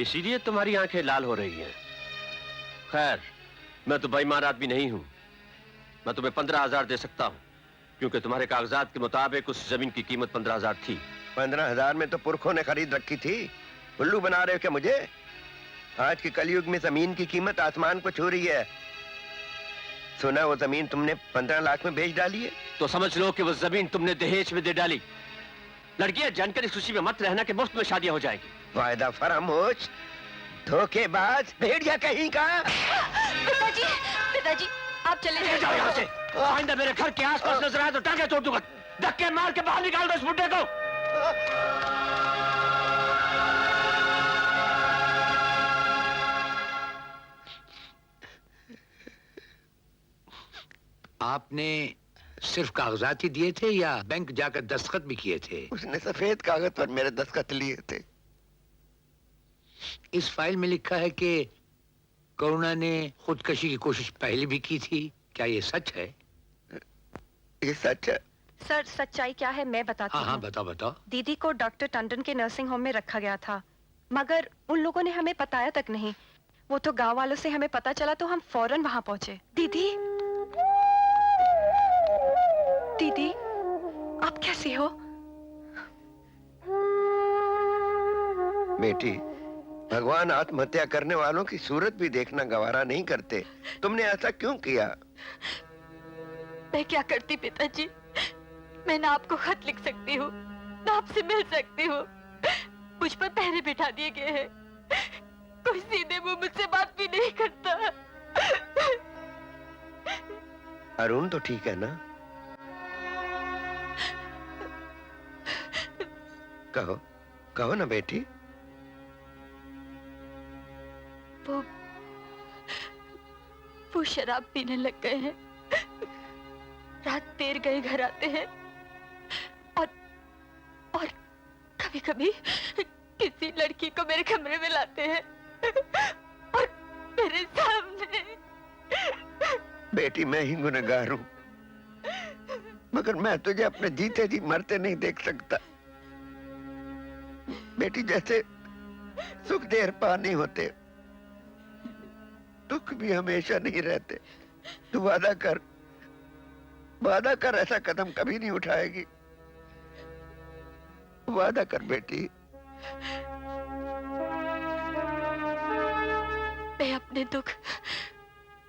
इसीलिए तुम्हारी आंखें लाल हो रही हैं। खैर, मैं तो बेईमान आदमी नहीं हूं। मैं तुम्हें 15,000 दे सकता हूं, क्योंकि तुम्हारे कागजात के मुताबिक उस जमीन की कीमत 15,000 थी। 15,000 में तो पुरखों ने खरीद रखी थी। उल्लू बना रहे हो क्या मुझे? आज के कलयुग में जमीन की कीमत आसमान को छू रही है। सुना वो जमीन तुमने 15 लाख में बेच डाली है? तो समझ लो कि वो जमीन तुमने दहेज में दे डाली। लड़कियां जानकर इस खुशी में मत रहना कि मुफ्त में शादियां हो जाएगी। वायदा फरामोश, धोखेबाज, भेड़िया कहीं का। पिताजी, पिताजी, आप चले जाओ यहाँ से। आइंदा मेरे घर के आसपास नजर आए तो टांगे तोड़ दूंगा। धक्के मार के बाहर निकाल दो इस बुड्ढे को। आपने सिर्फ कागजात ही दिए थे या बैंक जाकर दस्तखत भी किए थे? उसने सफेद कागज पर मेरे दस्तखत लिए थे। इस फाइल में लिखा है कि करुणा ने खुदकशी की कोशिश पहले भी की थी। क्या ये सच है? ये सच है। सर, सच्चाई क्या है मैं बताती हूँ। हाँ, बताओ बताओ। दीदी को डॉक्टर टंडन के नर्सिंग होम में रखा गया था, मगर उन लोगों ने हमें बताया तक नहीं। वो तो गांव वालों से हमें पता चला तो हम फौरन वहां पहुंचे। दीदी, दीदी, आप कैसी हो? बेटी, भगवान आत्महत्या करने वालों की सूरत भी देखना गवारा नहीं करते। तुमने ऐसा क्यों किया? मैं क्या करती पिताजी? मैं ना आपको खत लिख सकती हूँ, ना आपसे मिल सकती हूँ। मुझ पर पहरे बिठा दिए गए हैं। कोई सीधे मुंह मुझसे बात भी नहीं करता। अरुण तो ठीक है ना? कहो, कहो ना बेटी। वो शराब पीने लग गए हैं। रात देर गए घर आते हैं और कभी-कभी किसी लड़की को मेरे कमरे में लाते हैं और मेरे सामने। बेटी मैं ही गुनहगार हूं, मगर मैं तुझे अपने जीते जी मरते नहीं देख सकता। बेटी जैसे सुख देर पा नहीं होते, दुख भी हमेशा नहीं रहते। तू वादा कर ऐसा कदम कभी नहीं उठाएगी। वादा कर बेटी। मैं अपने दुख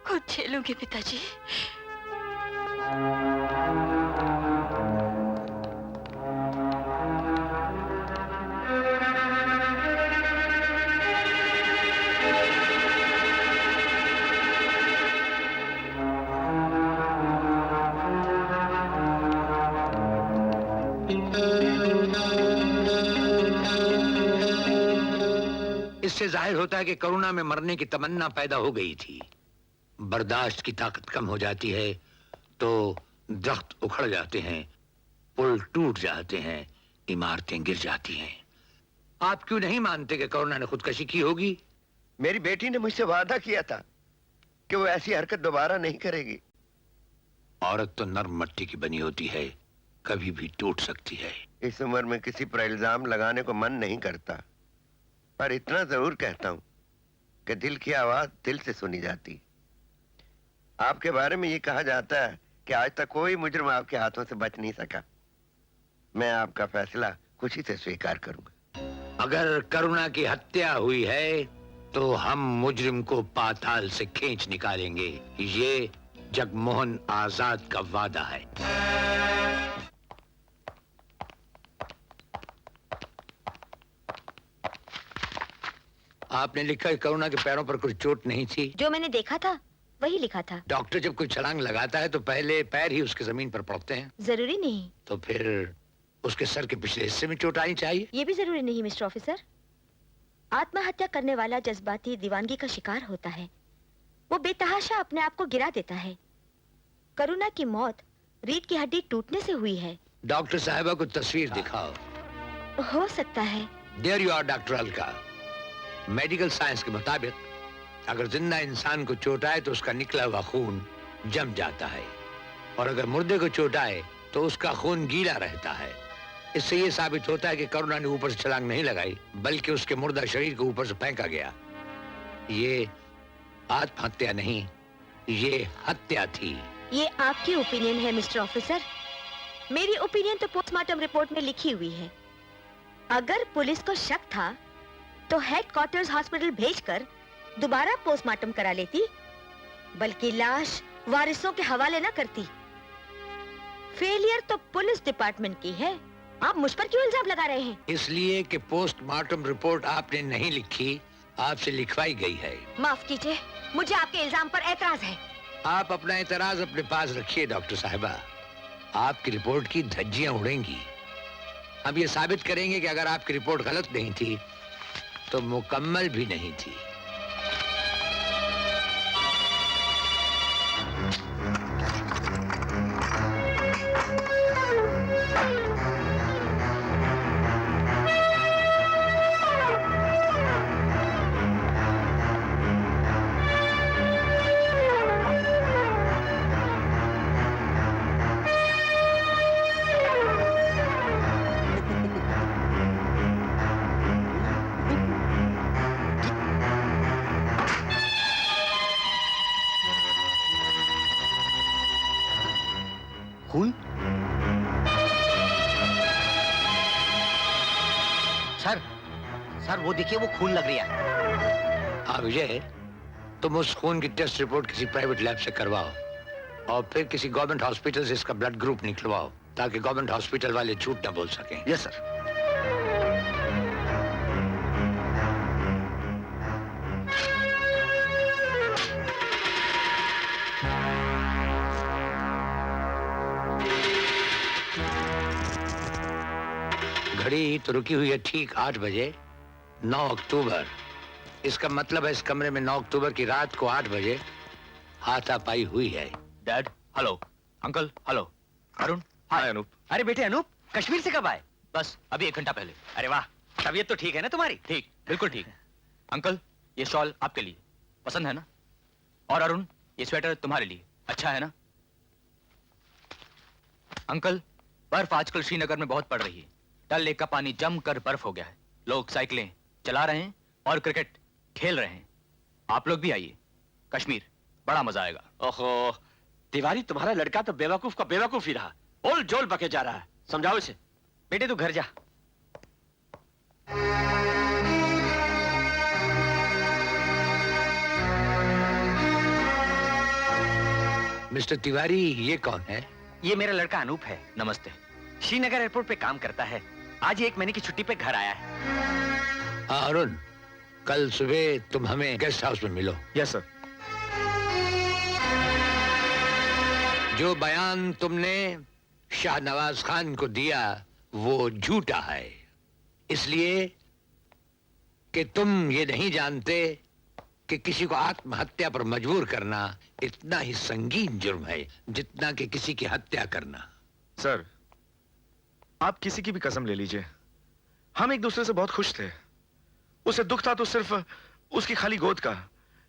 खुद झेलूंगी पिताजी। इससे जाहिर होता है कि करुणा में मरने की तमन्ना पैदा हो गई थी। बर्दाश्त की ताकत कम हो जाती है तो दरख्त उखड़ जाते हैं, पुल टूट जाते हैं, इमारतें गिर जाती हैं। आप क्यों नहीं मानते कि करुणा ने खुदकशी की होगी? मेरी बेटी ने मुझसे वादा किया था कि वो ऐसी हरकत दोबारा नहीं करेगी। औरत तो नर्म मट्टी की बनी होती है, कभी भी टूट सकती है। इस उम्र में किसी पर इल्जाम लगाने को मन नहीं करता, पर इतना जरूर कहता हूं कि दिल की आवाज दिल से सुनी जाती। आपके बारे में ये कहा जाता है कि आज तक कोई मुजरिम आपके हाथों से बच नहीं सका। मैं आपका फैसला खुशी से स्वीकार करूंगा। अगर करुणा की हत्या हुई है तो हम मुजरिम को पाताल से खींच निकालेंगे। ये जगमोहन आजाद का वादा है। आपने लिखा है करुणा के पैरों पर कुछ चोट नहीं थी। जो मैंने देखा था वही लिखा था। डॉक्टर जब कोई छलांग लगाता है तो पहले पैर ही उसके जमीन पर पड़ते हैं। जरूरी नहीं। तो फिर उसके सर के पिछले हिस्से में चोट आनी चाहिए। ये भी जरूरी नहीं मिस्टर ऑफिसर। आत्महत्या करने वाला जज्बाती दीवानगी का शिकार होता है, वो बेतहाशा अपने आप को गिरा देता है। करुणा की मौत रीढ़ की हड्डी टूटने से हुई है। डॉक्टर साहिबा को तस्वीर दिखाओ। हो सकता है। There you are doctor Alka. Medical science के मुताबिक अगर जिंदा इंसान को चोट आए तो उसका निकला हुआ खून जम जाता है, और अगर मुर्दे को चोट आए तो उसका खून गीला रहता है। इससे ये साबित होता है कि करुणा ने ऊपर से छलांग नहीं लगाई, बल्कि उसके मुर्दा शरीर को ऊपर से फेंका गया। ये आत्महत्या नहीं, ये हत्या थी। ये आपकी ओपिनियन है मिस्टर ऑफिसर। मेरी ओपिनियन तो पोस्टमार्टम रिपोर्ट में लिखी हुई है। अगर पुलिस को शक था तो हेडक्वार्टर्स हॉस्पिटल भेजकर दोबारा पोस्टमार्टम करा लेती, बल्कि लाश वारिसों के हवाले न करती। फेलियर तो पुलिस डिपार्टमेंट की है। आप मुझ पर क्यों इल्जाम लगा रहे हैं? इसलिए कि पोस्टमार्टम रिपोर्ट आपने नहीं लिखी, आपसे लिखवाई गई है। माफ कीजिए, मुझे आपके इल्जाम पर एतराज है। आप अपना एतराज अपने पास रखिए डॉक्टर साहिबा। आपकी रिपोर्ट की धज्जियां उड़ेंगी। अब ये साबित करेंगे कि अगर आपकी रिपोर्ट गलत नहीं थी तो मुकम्मल भी नहीं थी। खून? सर वो देखिए, वो खून लग रही है। हाँ विजय, तुम उस खून की टेस्ट रिपोर्ट किसी प्राइवेट लैब से करवाओ और फिर किसी गवर्नमेंट हॉस्पिटल से इसका ब्लड ग्रुप निकलवाओ। ताकि गवर्नमेंट हॉस्पिटल वाले झूठ न बोल सकें। Yes sir. घड़ी तो रुकी हुई है ठीक 8 बजे, 9 अक्टूबर। इसका मतलब है इस कमरे में 9 अक्टूबर की रात को 8 बजे हाथापाई हुई है। Dad hello, uncle hello, Arun hi Anup. अरे बेटे अनूप, कश्मीर से कब आए? बस अभी 1 घंटा पहले। अरे वाह, तबीयत तो ठीक है ना तुम्हारी? ठीक, बिल्कुल ठीक। अंकल ये शॉल आपके लिए, पसंद है ना? और अरुण ये स्वेटर तुम्हारे लिए, अच्छा है ना? अंकल बर्फ आजकल श्रीनगर में बहुत पड़ रही है। डल लेक का पानी जमकर बर्फ हो गया है। लोग साइकिलें चला रहे हैं और क्रिकेट खेल रहे हैं। आप लोग भी आइए, कश्मीर बड़ा मजा आएगा। ओहो, तिवारी तुम्हारा लड़का तो बेवकूफ का बेवकूफ ही रहा, ओल जोल बके जा रहा है। समझाओ इसे। बेटे तू घर जा। मिस्टर तिवारी ये कौन है? ये मेरा लड़का अनूप है। नमस्ते। श्रीनगर एयरपोर्ट पे काम करता है। आज ही 1 महीने की छुट्टी पे घर आया है। हाँ अरुण, कल सुबह तुम हमें गेस्ट हाउस में मिलो। Yes sir. जो बयान तुमने शाहनवाज खान को दिया वो झूठा है, इसलिए कि तुम ये नहीं जानते कि किसी को आत्महत्या पर मजबूर करना इतना ही संगीन जुर्म है जितना कि किसी की हत्या करना। सर आप किसी की भी कसम ले लीजिए, हम एक दूसरे से बहुत खुश थे। उसे दुख था तो सिर्फ उसकी खाली गोद का,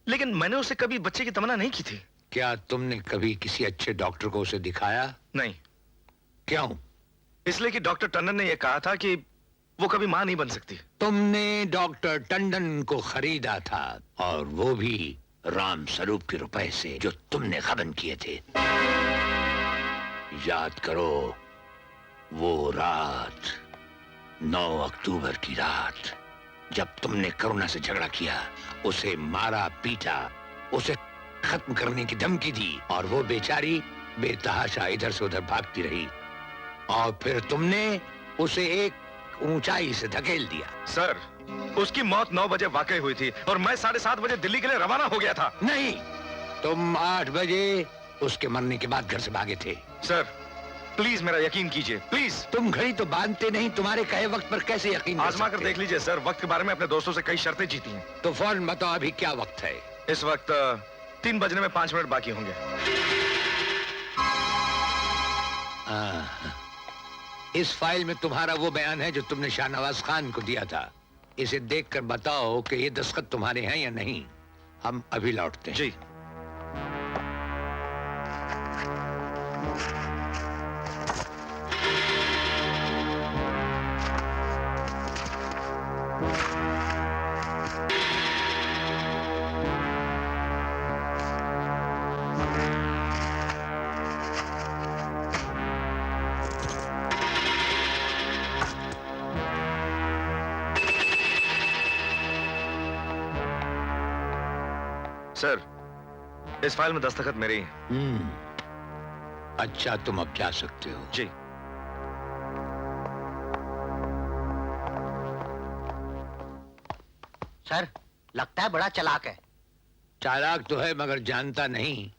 लेकिन मैंने उसे कभी बच्चे की तमन्ना नहीं की थी। क्या तुमने कभी किसी अच्छे डॉक्टर को उसे दिखाया? नहीं। क्यों? इसलिए कि डॉक्टर टंडन ने यह कहा था कि वो कभी मां नहीं बन सकती। तुमने डॉक्टर टंडन को खरीदा था, और वो भी राम स्वरूप के रुपए से जो तुमने गबन किए थे। याद करो वो रात, 9 अक्टूबर की रात, जब तुमने करुणा से झगड़ा किया, उसे मारा पीटा, उसे खत्म करने की धमकी दी, और वो बेचारी बेतहाशा इधर से उधर भागती रही, और फिर तुमने उसे एक ऊंचाई से धकेल दिया। सर उसकी मौत 9 बजे वाकई हुई थी और मैं 7:30 बजे दिल्ली के लिए रवाना हो गया था। नहीं, तुम 8 बजे उसके मरने के बाद घर से भागे थे। सर प्लीज मेरा यकीन कीजिए, प्लीज। तुम घड़ी तो बांधते नहीं, तुम्हारे कहे वक्त पर कैसे यकीन? आजमा कर देख लीजिए सर, वक्त के बारे में अपने दोस्तों से कई शर्तें जीती हैं। तो फौरन बताओ अभी क्या वक्त है? इस वक्त 3 बजने में 5 मिनट बाकी होंगे। इस फाइल में तुम्हारा वो बयान है जो तुमने शाहनवाज खान को दिया था। इसे देखकर बताओ कि ये दस्तखत तुम्हारे हैं या नहीं। हम अभी लौटते हैं। जी। सर इस फाइल में दस्तखत मेरे ही हैं। अच्छा, तुम अब जा सकते हो। जी। सर लगता है बड़ा चालाक है। चालाक तो है, मगर जानता नहीं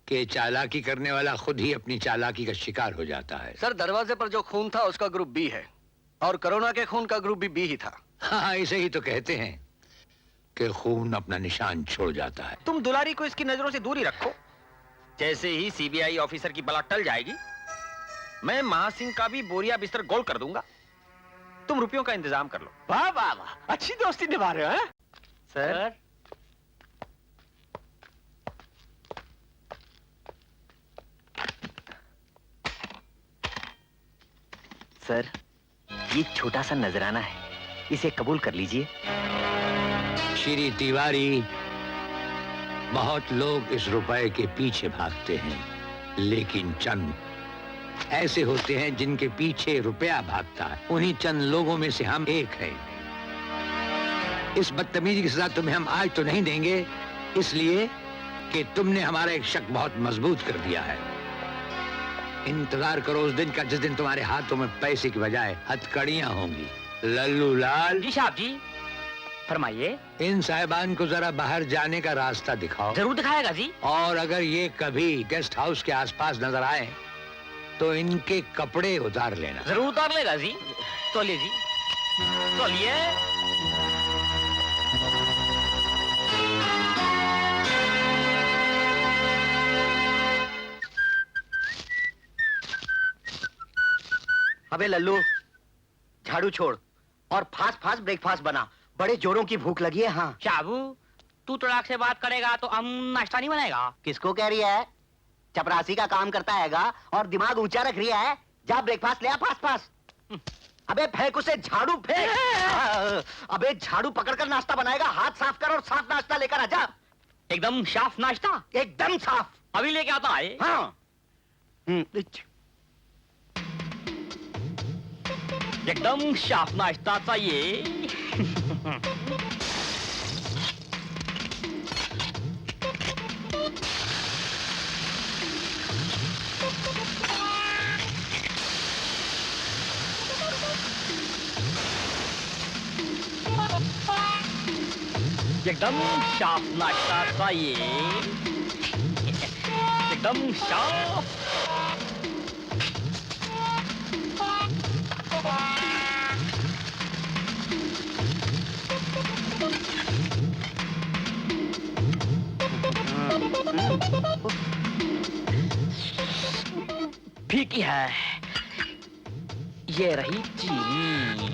कि चालाकी करने वाला खुद ही अपनी चालाकी का शिकार हो जाता है। सर दरवाजे पर जो खून था उसका ग्रुप बी है और कोरोना के खून का ग्रुप भी बी ही था। हाँ, इसे ही तो कहते हैं कि खून अपना निशान छोड़ जाता है। तुम दुलारी को इसकी नजरों से दूर ही रखो। जैसे ही सीबीआई ऑफिसर की बला टल जाएगी, मैं महासिंह का भी बोरिया बिस्तर गोल कर दूंगा। तुम रुपयों का इंतजाम कर लो। वाह वाह वाह, अच्छी दोस्ती निभा रहे हो हैं? सर सर ये छोटा सा नजराना है, इसे कबूल कर लीजिए। श्री तिवारी, बहुत लोग इस रुपए के पीछे भागते हैं, लेकिन चंद ऐसे होते हैं जिनके पीछे रुपया भागता है। उन्हीं चंद लोगों में से हम एक हैं। इस बदतमीजी की सजा तुम्हें हम आज तो नहीं देंगे, इसलिए कि तुमने हमारा एक शक बहुत मजबूत कर दिया है। इंतजार करो उस दिन का जिस दिन तुम्हारे हाथों में पैसे की बजाय हथकड़ियां होंगी। लल्लू लाल। जी साहब जी, फरमाइए। इन साहिबान को जरा बाहर जाने का रास्ता दिखाओ। जरूर दिखाएगा जी। और अगर ये कभी गेस्ट हाउस के आसपास नजर आए तो इनके कपड़े उतार लेना। जरूर उतार लेगा जी। तोलिए जी, तोलिए। अबे लल्लू, झाड़ू छोड़ और फास्ट फास्ट ब्रेकफास्ट बना। बड़े जोरों की भूख लगी है। हाँ शाबू, तू तड़ाक से बात करेगा तो हम नाश्ता नहीं बनाएगा। किसको कह रही है? चपरासी का काम करता हैगा और दिमाग ऊंचा रख रही है। जा ब्रेकफास्ट ले आ फास्ट फास्ट। अबे फेंक उसे, झाड़ू फेंक। अबे झाड़ू पकड़कर नाश्ता बनाएगा, हाथ साफ कर और साफ नाश्ता लेकर आ जा। एकदम साफ नाश्ता? एकदम साफ। अभी लेके आता है। हाँ। एकदम साफ नाश्ता चाहिए। एकदम साफ नाश्ता चाहिए। एकदम साफ। फीकी है। ये रही चीनी।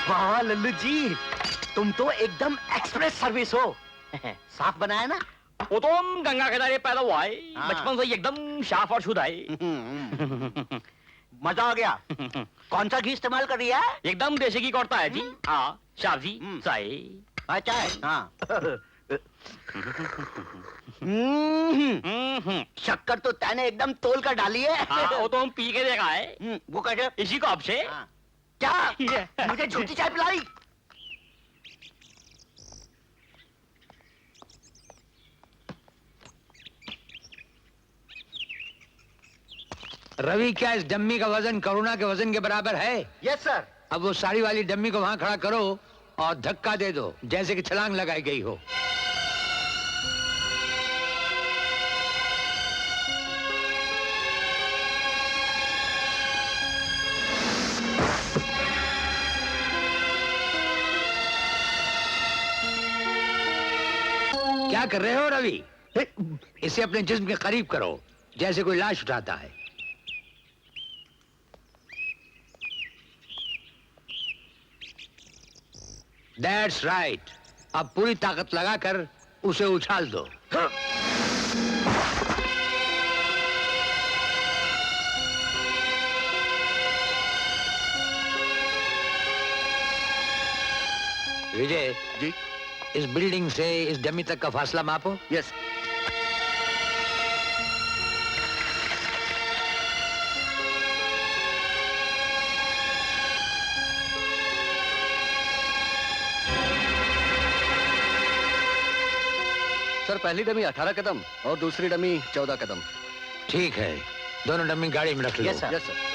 वाह लल्लू जी, तुम तो एकदम एक्सप्रेस सर्विस हो। साफ बनाया ना? वो तो हम गंगा किनारे पैदा हुआ है। बचपन से ही एकदम साफ और शुद्ध है। मजा आ गया। कौन सा घी इस्तेमाल कर रही है? एकदम देसी घी कौड़ता है जी। हाँ साहब जी, चाय। अच्छा है। हाँ। शक्कर तो तैने एकदम तोल कर डाली है। हाँ, वो तो हम पी के देखा है। वो कैसे? इसी कप से। क्या मुझे झूठी चाय पिलाई? रवि, क्या इस डम्मी का वजन करुणा के वजन के बराबर है? Yes sir. अब वो साड़ी वाली डम्मी को वहां खड़ा करो और धक्का दे दो जैसे कि छलांग लगाई गई हो। क्या कर रहे हो रवि? इसे अपने जिस्म के करीब करो जैसे कोई लाश उठाता है। That's right. अब पूरी ताकत लगाकर उसे उछाल दो। विजय जी, इस बिल्डिंग से इस डमी तक का फासला मापो। यस। सर, पहली डमी 18 कदम और दूसरी डमी 14 कदम। ठीक है, दोनों डमी गाड़ी में रख लो। Yes sir. Yes sir.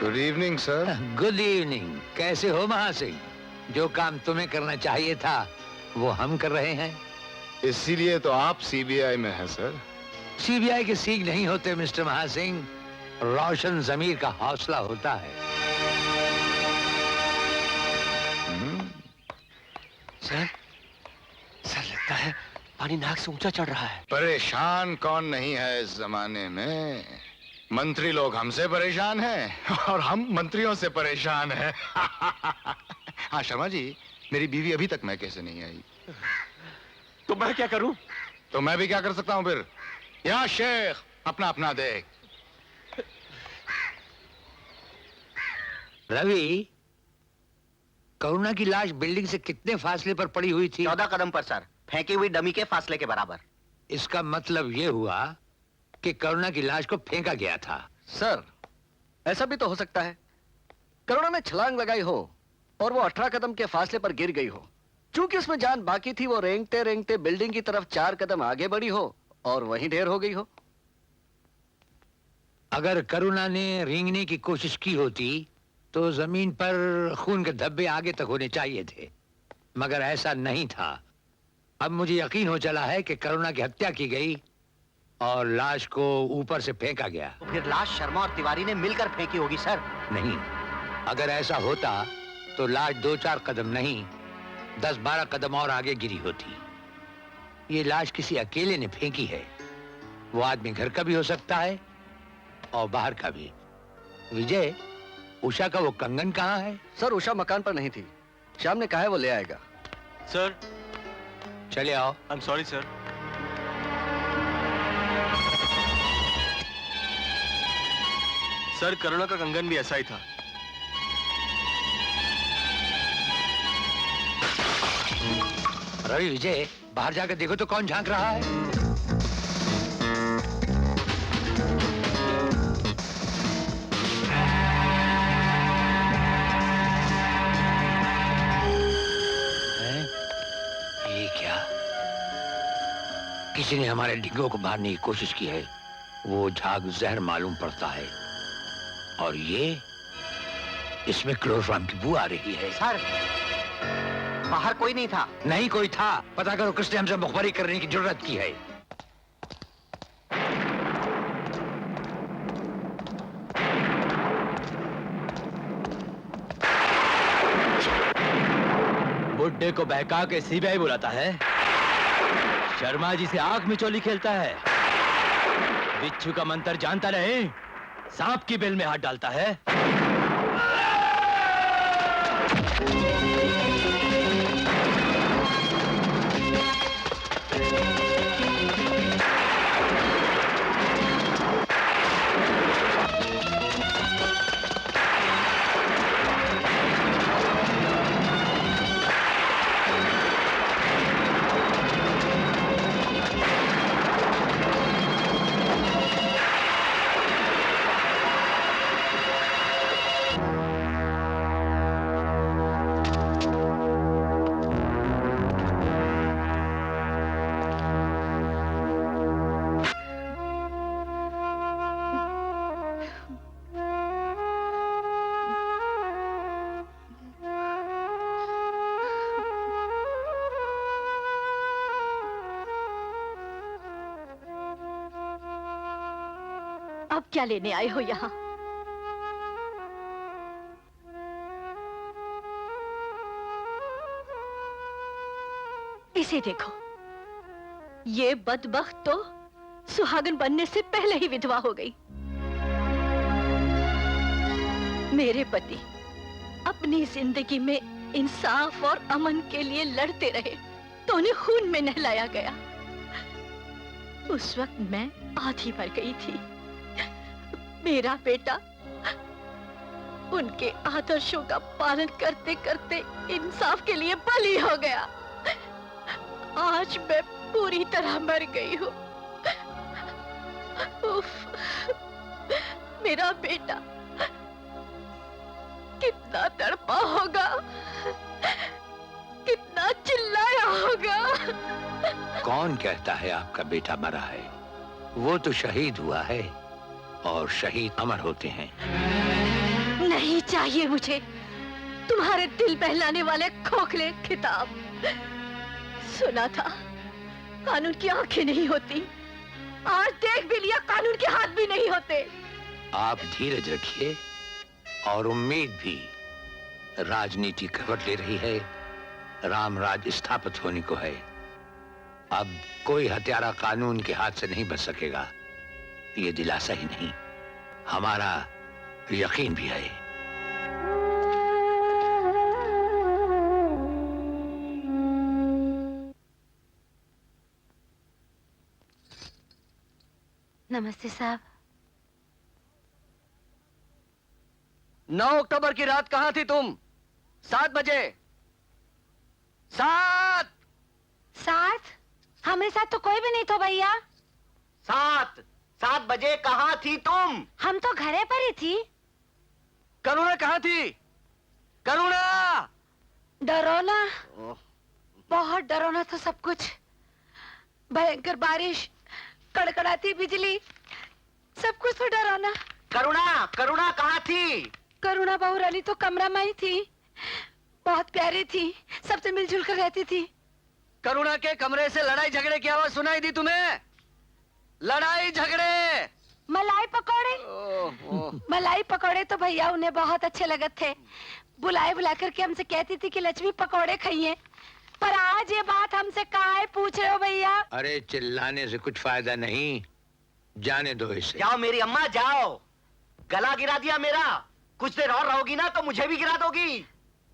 Good evening sir. Good evening. कैसे हो महासिंह? जो काम तुम्हें करना चाहिए था वो हम कर रहे हैं। इसीलिए तो आप सीबीआई में हैं सर। सीबीआई के सीख नहीं होते मिस्टर महासिंह, रोशन जमीर का हौसला होता है। सर, लगता है पानी नाक से ऊंचा चढ़ रहा है। परेशान कौन नहीं है इस जमाने में? मंत्री लोग हमसे परेशान हैं और हम मंत्रियों से परेशान हैं। हाँ शर्मा जी, मेरी बीवी अभी तक मैके से नहीं आई। तो मैं क्या करूं? तो मैं भी क्या कर सकता हूं फिर? यहाँ शेख अपना अपना देख। रवि, करुणा की लाश बिल्डिंग से कितने फासले पर पड़ी हुई थी? 14 कदम पर सर, फेंकी हुई डमी के फासले के बराबर। इसका मतलब यह हुआ कि करुणा की लाश को फेंका गया था। सर, ऐसा भी तो हो सकता है करुणा ने छलांग लगाई हो और वो 18 कदम के फासले पर गिर गई हो। चूंकि उसमें जान बाकी थी, वो रेंगते रेंगते बिल्डिंग की तरफ 4 कदम आगे बढ़ी हो और वहीं ढेर हो गई हो। अगर करुणा ने रेंगने की कोशिश की होती तो जमीन पर खून के धब्बे आगे तक होने चाहिए थे, मगर ऐसा नहीं था। अब मुझे यकीन हो चला है कि करुणा की हत्या की गई और लाश को ऊपर से फेंका गया। तो फिर लाश शर्मा और तिवारी ने मिलकर फेंकी होगी सर। नहीं, अगर ऐसा होता तो लाश 2-4 कदम नहीं 10-12 कदम और आगे गिरी होती। ये लाश किसी अकेले ने फेंकी है। वो आदमी घर का भी हो सकता है और बाहर का भी। विजय, उषा का वो कंगन कहाँ है? सर, उषा मकान पर नहीं थी। श्याम ने कहा है वो ले आएगा। सर, चले आओ। I am sorry sir. Sir, Karuna का कंगन भी ऐसा ही था। रवि, विजय, बाहर जाकर देखो तो कौन झांक रहा है। ये क्या? किसी ने हमारे डिग्गों को मारने की कोशिश की है। वो झाग जहर मालूम पड़ता है और ये इसमें क्लोरोफॉर्म की बू आ रही है। सर, बाहर कोई नहीं था। नहीं कोई था। पता करो किसने हमसे मुखबरी करने की जरूरत की है। बुड्ढे को बहका के सीबीआई बुलाता है, शर्मा जी से आंख में चोली खेलता है, बिच्छू का मंत्र जानता नहीं, सांप की बेल में हाथ डालता है। अब क्या लेने आए हो यहाँ? इसे देखो, ये बदबख्त तो सुहागन बनने से पहले ही विधवा हो गई। मेरे पति अपनी जिंदगी में इंसाफ और अमन के लिए लड़ते रहे तो उन्हें खून में नहलाया गया। उस वक्त मैं आधी मर गई थी। मेरा बेटा उनके आदर्शों का पालन करते करते इंसाफ के लिए बलि हो गया। आज मैं पूरी तरह मर गई हूँ। उफ, मेरा बेटा कितना तड़पा होगा, कितना चिल्लाया होगा। कौन कहता है आपका बेटा मरा है? वो तो शहीद हुआ है और शहीद अमर होते हैं। नहीं चाहिए मुझे तुम्हारे दिल बहलाने वाले खोखले खिताब। सुना था कानून की आंखें नहीं होती, आज देख भी लिया कानून के हाथ भी नहीं होते। आप धीरज रखिए और उम्मीद भी। राजनीति करवट ले रही है, राम राज स्थापित होने को है। अब कोई हत्यारा कानून के हाथ से नहीं बच सकेगा, ये दिलासा ही नहीं हमारा यकीन भी है। नमस्ते साहब। 9 अक्टूबर की रात कहां थी तुम? 7 बजे। 7 हमारे साथ तो कोई भी नहीं था भैया। 7 बजे कहाँ थी तुम? हम तो घरे पर ही थी। करुणा कहाँ थी? करुणा! डरोना, बहुत डरोना था सब कुछ। भयंकर बारिश, कड़कड़ाती बिजली, सब कुछ तो डरोना। करुणा कहाँ थी? करुणा बहू रानी तो कमरा में ही थी। बहुत प्यारी थी, सबसे मिलजुल कर रहती थी। करुणा के कमरे से लड़ाई झगड़े की आवाज सुनाई दी तुम्हें? लड़ाई झगड़े। मलाई पकौड़े। मलाई पकौड़े तो भैया उन्हें बहुत अच्छे लगे थे। बुला करके हमसे कहती थी कि लक्ष्मी पकौड़े खाइए। पर आज ये बात हमसे काहे पूछ रहे हो भैया? अरे चिल्लाने से कुछ फायदा नहीं, जाने दो इसे। जाओ मेरी अम्मा जाओ, गला गिरा दिया मेरा। कुछ देर और रहोगी ना तो मुझे भी गिरा दोगी।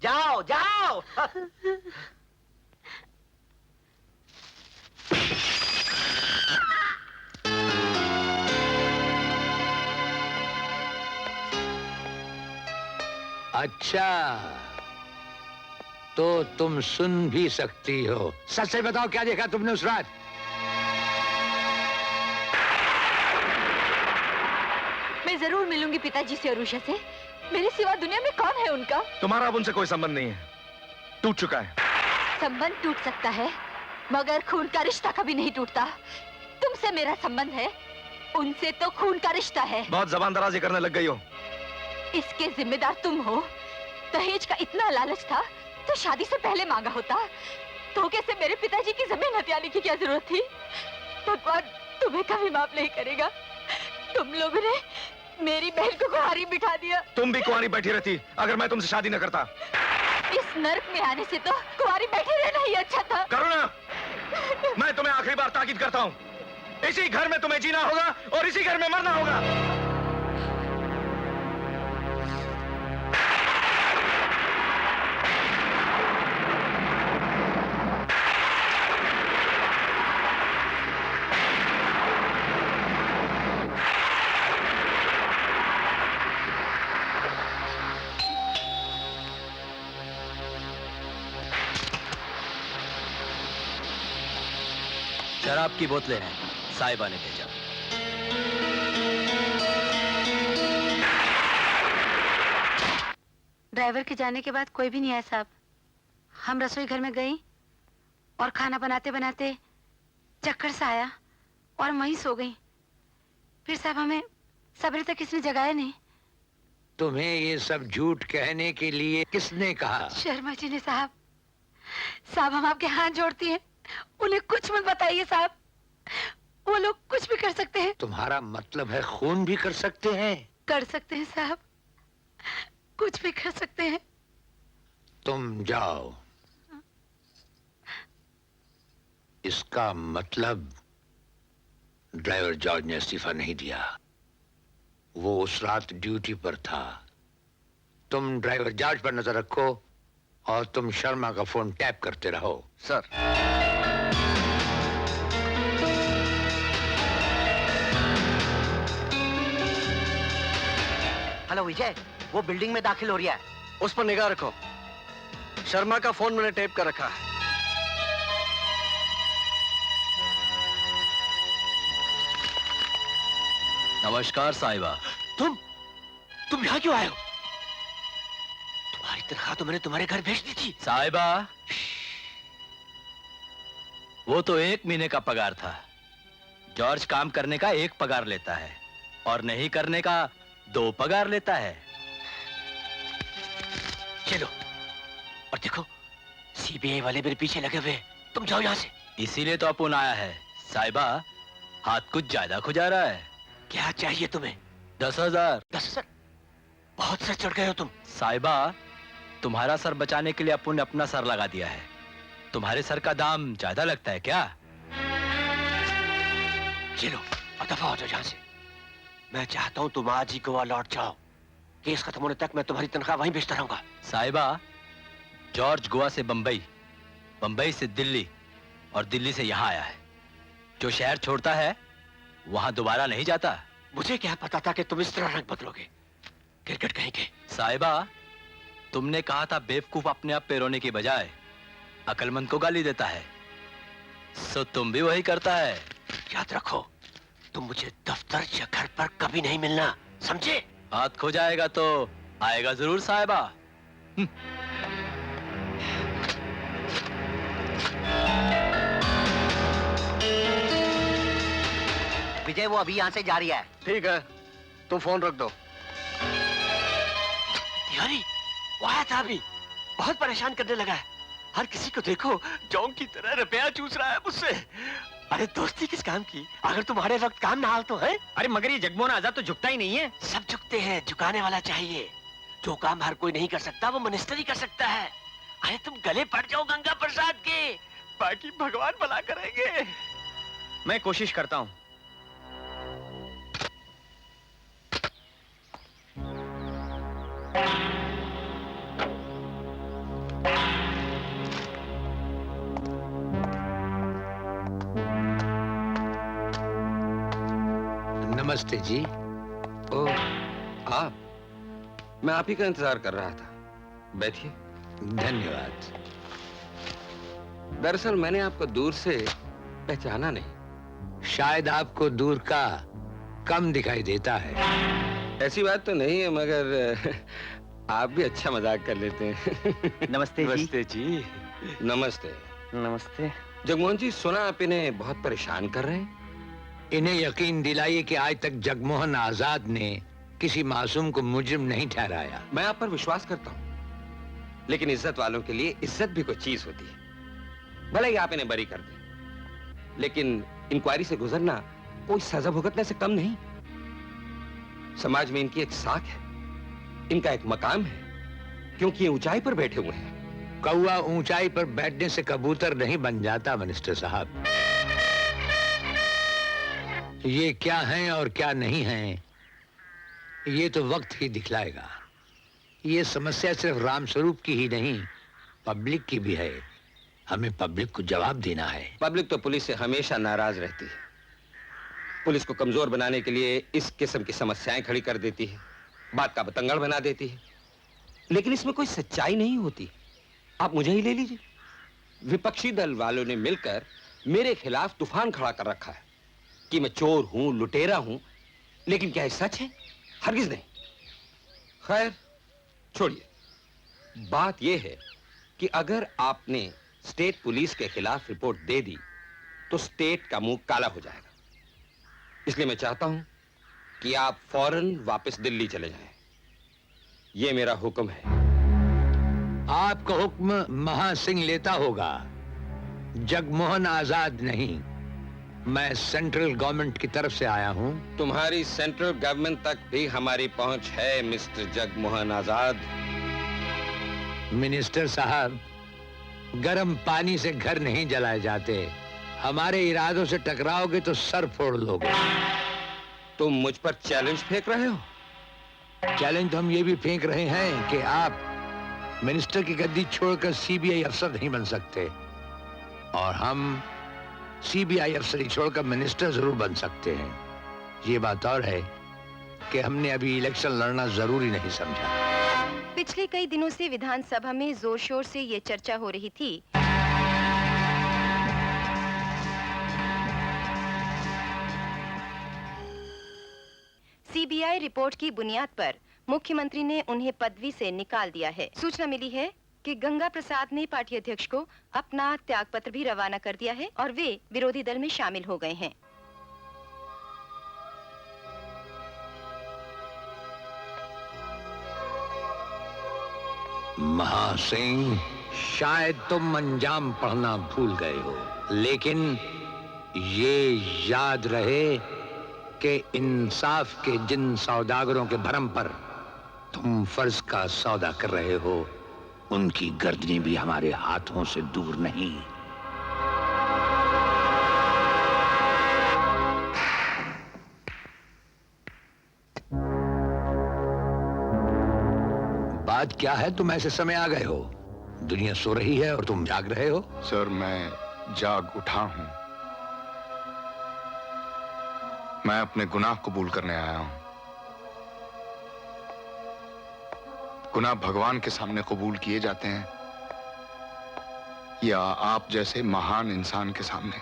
जाओ जाओ। अच्छा, तो तुम सुन भी सकती हो। सच से बताओ, क्या देखा तुमने उस रात? मैं जरूर मिलूंगी पिताजी से और उषा से। मेरे सिवा दुनिया में कौन है उनका? तुम्हारा अब उनसे कोई संबंध नहीं है, टूट चुका है। संबंध टूट सकता है, मगर खून का रिश्ता कभी नहीं टूटता। तुमसे मेरा संबंध है, उनसे तो खून का रिश्ता है। बहुत जबान दराजी करने लग गई हो। इसके जिम्मेदार तुम हो। दहेज का इतना लालच था तो शादी से पहले मांगा होता। धोखे से मेरे पिताजी की जमीन हथियाने की क्या जरूरत थी? भगवान तुम्हें कभी माफ नहीं करेगा। तुम लोगों ने मेरी बहन को कुंवारी बिठा दिया। तुम भी कुंवारी बैठी रहती अगर मैं तुमसे शादी न करता। इस नर्क में आने से तो कुंवारी बैठे रहना ही अच्छा था। करुणा, मैं तुम्हें आखिरी बार ताकीद करता हूँ, इसी घर में तुम्हें जीना होगा और इसी घर में मरना होगा। शराब की बोतलें हैं, साहिबा ने भेजा। ड्राइवर के जाने के बाद कोई भी नहीं आया साहब। हम रसोई घर में गई और खाना बनाते बनाते चक्कर सा आया और वहीं सो गई। फिर साहब हमें सवेरे तक किसने जगाया नहीं। तुम्हें ये सब झूठ कहने के लिए किसने कहा? शर्मा जी ने साहब। साहब हम आपके हाथ जोड़ती हैं, उन्हें कुछ मत बताइए साहब। वो लोग कुछ भी कर सकते हैं। तुम्हारा मतलब है खून भी कर सकते हैं? कर सकते हैं साहब, कुछ भी कर सकते हैं। तुम जाओ। इसका मतलब ड्राइवर जॉर्ज ने इस्तीफा नहीं दिया, वो उस रात ड्यूटी पर था। तुम ड्राइवर जॉर्ज पर नजर रखो और तुम शर्मा का फोन टैप करते रहो। सर। हेलो विजय, वो बिल्डिंग में दाखिल हो रही है। उस पर निगाह रखो। शर्मा का फोन मैंने टेप कर रखा है। नमस्कार साहिबा। तुम यहाँ क्यों आए हो? तुम्हारी तनख्वाह तो मैंने तुम्हारे घर भेज दी थी। साहिबा, वो तो 1 महीने का पगार था। जॉर्ज काम करने का 1 पगार लेता है और नहीं करने का 2 पगार लेता है। चलो और देखो, सीबीआई वाले मेरे पीछे लगे हुए। तुम जाओ यहाँ से। इसीलिए तो अपुन आया है। साहिबा, हाथ कुछ ज्यादा खुजा रहा है। क्या चाहिए तुम्हें? 10,000। 10,000? बहुत सर चढ़ गए हो तुम। साहिबा, तुम्हारा सर बचाने के लिए अपुन ने अपना सर लगा दिया है। तुम्हारे सर का दाम ज्यादा लगता है क्या? चलो और दफा हो जाओ यहाँ से। मैं चाहता हूँ तुम आज ही गोवा लौट जाओ। केस खत्म होने तक मैं तुम्हारी तनख्वाह वहीं भेजता रहूंगा। साहिबा, जॉर्ज गोवा से बंबई, बंबई से दिल्ली और दिल्ली से यहाँ आया है। जो शहर छोड़ता है वहां दोबारा नहीं जाता। मुझे क्या पता था कि तुम इस तरह रंग बदलोगे, क्रिकेट कहेंगे। साहिबा, तुमने कहा था बेवकूफ अपने आप पे रोने की बजाय अकलमंद को गाली देता है, सो तुम भी वही करता है। याद रखो, तुम मुझे दफ्तर या घर पर कभी नहीं मिलना, समझे? हाथ खो जाएगा तो आएगा जरूर साहिबा। विजय, वो अभी यहाँ से जा रही है। ठीक है, तुम फोन रख दो। तिवारी, वो आया था अभी, बहुत परेशान करने लगा है। हर किसी को देखो जोंक की तरह रुपया चूस रहा है मुझसे। अरे दोस्ती किस काम की, अगर तुम्हारे वक्त काम ना हो तो है। अरे मगर ये जगमोहन आजाद तो झुकता ही नहीं है। सब झुकते हैं, झुकाने वाला चाहिए। जो काम हर कोई नहीं कर सकता वो मिनिस्टर ही कर सकता है। अरे तुम गले पड़ जाओ गंगा प्रसाद के, बाकी भगवान भला करेंगे। मैं कोशिश करता हूँ। नमस्ते जी। ओ, आप? मैं आप ही का इंतजार कर रहा था। बैठिए। धन्यवाद। दरअसल मैंने आपको दूर से पहचाना नहीं। शायद आपको दूर का कम दिखाई देता है। ऐसी बात तो नहीं है, मगर आप भी अच्छा मजाक कर लेते हैं। नमस्ते जी। नमस्ते जी। नमस्ते। नमस्ते। जगमोहन जी, सुना आप इन्हें बहुत परेशान कर रहे हैं। इन्हें यकीन दिलाइए कि आज तक जगमोहन आजाद ने किसी मासूम को मुजरिम नहीं ठहराया। मैं आप पर विश्वास करता हूँ, लेकिन इज्जत वालों के लिए इज्जत भी कोई चीज होती है। भले ही आप इन्हें बरी कर दें, लेकिन इंक्वायरी से गुजरना कोई सजा भुगतने से कम नहीं। समाज में इनकी एक साख है, इनका एक मकाम है, क्योंकि ये ऊंचाई पर बैठे हुए हैं। कौवा ऊंचाई पर बैठने से कबूतर नहीं बन जाता मिनिस्टर साहब। ये क्या हैं और क्या नहीं हैं, ये तो वक्त ही दिखलाएगा। ये समस्या सिर्फ रामस्वरूप की ही नहीं, पब्लिक की भी है। हमें पब्लिक को जवाब देना है। पब्लिक तो पुलिस से हमेशा नाराज रहती है। पुलिस को कमजोर बनाने के लिए इस किस्म की समस्याएं खड़ी कर देती है, बात का बतंगड़ बना देती है, लेकिन इसमें कोई सच्चाई नहीं होती। आप मुझे ही ले लीजिए, विपक्षी दल वालों ने मिलकर मेरे खिलाफ तूफान खड़ा कर रखा है कि मैं चोर हूं, लुटेरा हूं, लेकिन क्या ये सच है? हरगिज नहीं। खैर छोड़िए। बात यह है कि अगर आपने स्टेट पुलिस के खिलाफ रिपोर्ट दे दी तो स्टेट का मुंह काला हो जाएगा। इसलिए मैं चाहता हूं कि आप फौरन वापस दिल्ली चले जाएं। यह मेरा हुक्म है। आपका हुक्म महासिंह लेता होगा, जगमोहन आजाद नहीं। मैं सेंट्रल गवर्नमेंट की तरफ से आया हूं। तुम्हारी सेंट्रल गवर्नमेंट तक भी हमारी पहुंच है मिस्टर जगमोहन आजाद। मिनिस्टर साहब, गर्म पानी से घर नहीं जलाए जाते। हमारे इरादों से टकराओगे तो सर फोड़ लोगे। तुम मुझ पर चैलेंज फेंक रहे हो? चैलेंज तो हम ये भी फेंक रहे हैं कि आप मिनिस्टर की गद्दी छोड़कर सीबीआई अफसर नहीं बन सकते, और हम सीबीआई अफसर छोड़कर मिनिस्टर जरूर बन सकते हैं। ये बात और है कि हमने अभी इलेक्शन लड़ना जरूरी नहीं समझा। पिछले कई दिनों से विधानसभा में जोर शोर से ये चर्चा हो रही थी सीबीआई रिपोर्ट की बुनियाद पर मुख्यमंत्री ने उन्हें पदवी से निकाल दिया है। सूचना मिली है कि गंगा प्रसाद ने पार्टी अध्यक्ष को अपना त्यागपत्र भी रवाना कर दिया है और वे विरोधी दल में शामिल हो गए हैं। महासिंह, शायद तुम अंजाम पढ़ना भूल गए हो, लेकिन ये याद रहे कि इंसाफ के जिन सौदागरों के भरम पर तुम फर्ज का सौदा कर रहे हो, उनकी गर्दनी भी हमारे हाथों से दूर नहीं। बात क्या है? तुम ऐसे समय आ गए हो, दुनिया सो रही है और तुम जाग रहे हो। सर मैं जाग उठा हूं। मैं अपने गुनाह कबूल करने आया हूं। गुनाह भगवान के सामने कबूल किए जाते हैं या आप जैसे महान इंसान के सामने,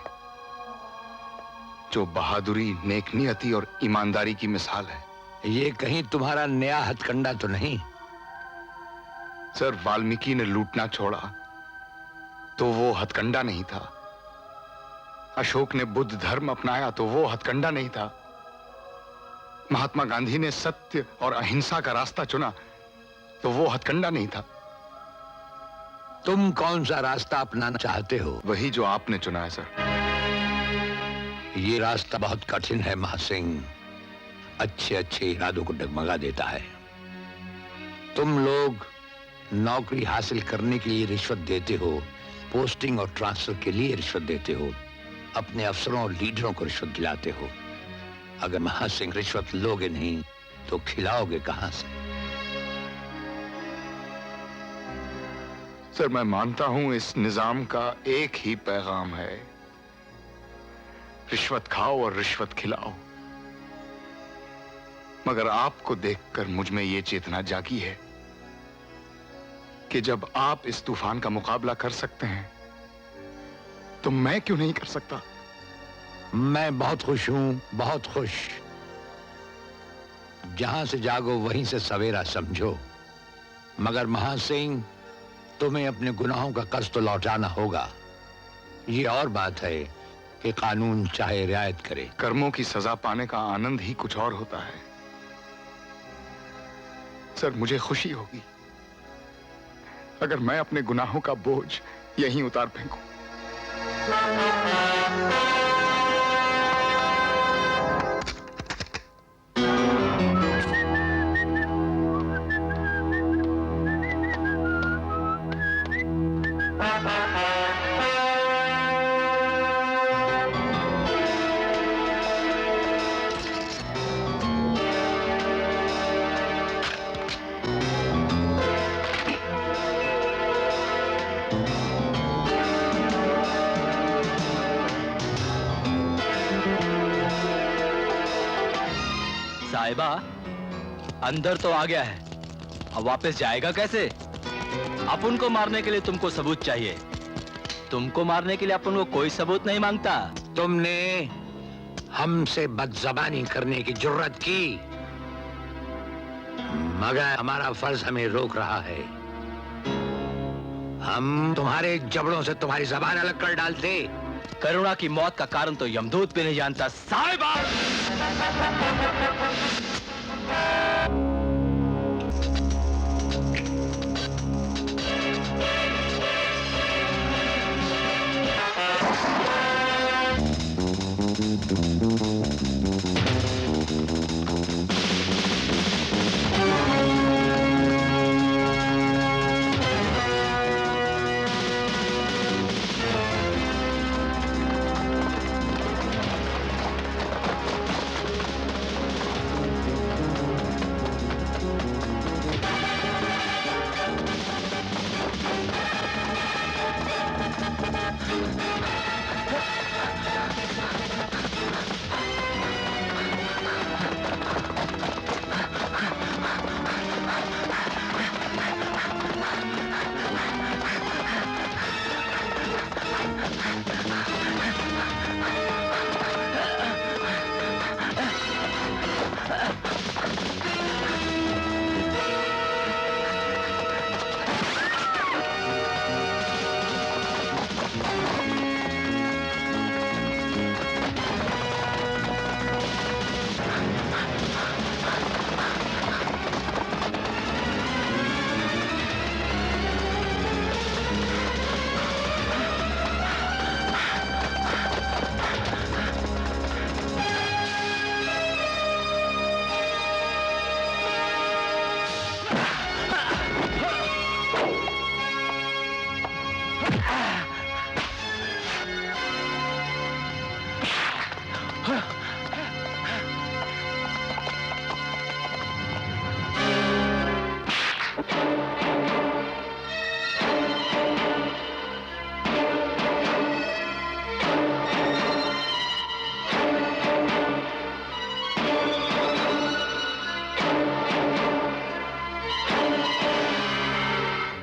जो बहादुरी, नेकनियती और ईमानदारी की मिसाल है। ये कहीं तुम्हारा नया हथकंडा तो नहीं? सर वाल्मीकि ने लूटना छोड़ा तो वो हथकंडा नहीं था। अशोक ने बुद्ध धर्म अपनाया तो वो हथकंडा नहीं था। महात्मा गांधी ने सत्य और अहिंसा का रास्ता चुना तो वो हथकंडा नहीं था। तुम कौन सा रास्ता अपनाना चाहते हो? वही जो आपने चुना है सर। ये रास्ता बहुत कठिन है महासिंह, अच्छे अच्छे इरादों को डगमगा देता है। तुम लोग नौकरी हासिल करने के लिए रिश्वत देते हो, पोस्टिंग और ट्रांसफर के लिए रिश्वत देते हो, अपने अफसरों और लीडरों को रिश्वत दिलाते हो। अगर महासिंह रिश्वत लोगे नहीं तो खिलाओगे कहां से? सर मैं मानता हूं इस निजाम का एक ही पैगाम है, रिश्वत खाओ और रिश्वत खिलाओ। मगर आपको देखकर मुझ में यह चेतना जागी है कि जब आप इस तूफान का मुकाबला कर सकते हैं तो मैं क्यों नहीं कर सकता? मैं बहुत खुश हूं, बहुत खुश। जहां से जागो वहीं से सवेरा समझो। मगर महासिंह, तुम्हें अपने गुनाहों का कर्ज तो लौटाना होगा। ये और बात है कि कानून चाहे रियायत करे। कर्मों की सजा पाने का आनंद ही कुछ और होता है। सर मुझे खुशी होगी अगर मैं अपने गुनाहों का बोझ यहीं उतार फेंकूं। साहिबा, अंदर तो आ गया है, अब वापस जाएगा कैसे? अपन को मारने के लिए तुमको सबूत चाहिए। तुमको मारने के लिए अपन को कोई सबूत नहीं मांगता। तुमने हमसे बदजबानी करने की जुर्रत की, मगर हमारा फर्ज हमें रोक रहा है। हम तुम्हारे जबड़ों से तुम्हारी जबान अलग कर डालते। करुणा की मौत का कारण तो यमदूत भी नहीं जानता। साहिबा!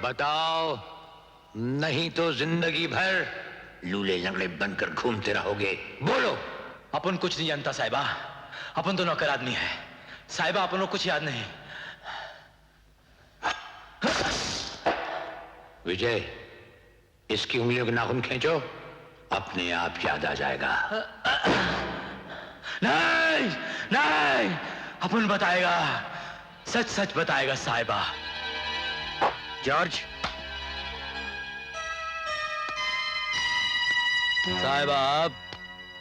बताओ, नहीं तो जिंदगी भर लूले लंगड़े बनकर घूमते रहोगे। बोलो। अपन कुछ नहीं जानता साहिबा, अपन तो नौकर आदमी है साहिबा, अपन को कुछ याद नहीं। विजय, इसकी उंगलियों के नाखून खींचो, अपने आप याद आ जाएगा। नहीं नहीं, अपन बताएगा, सच सच बताएगा साहिबा। जॉर्ज। साहिबा आप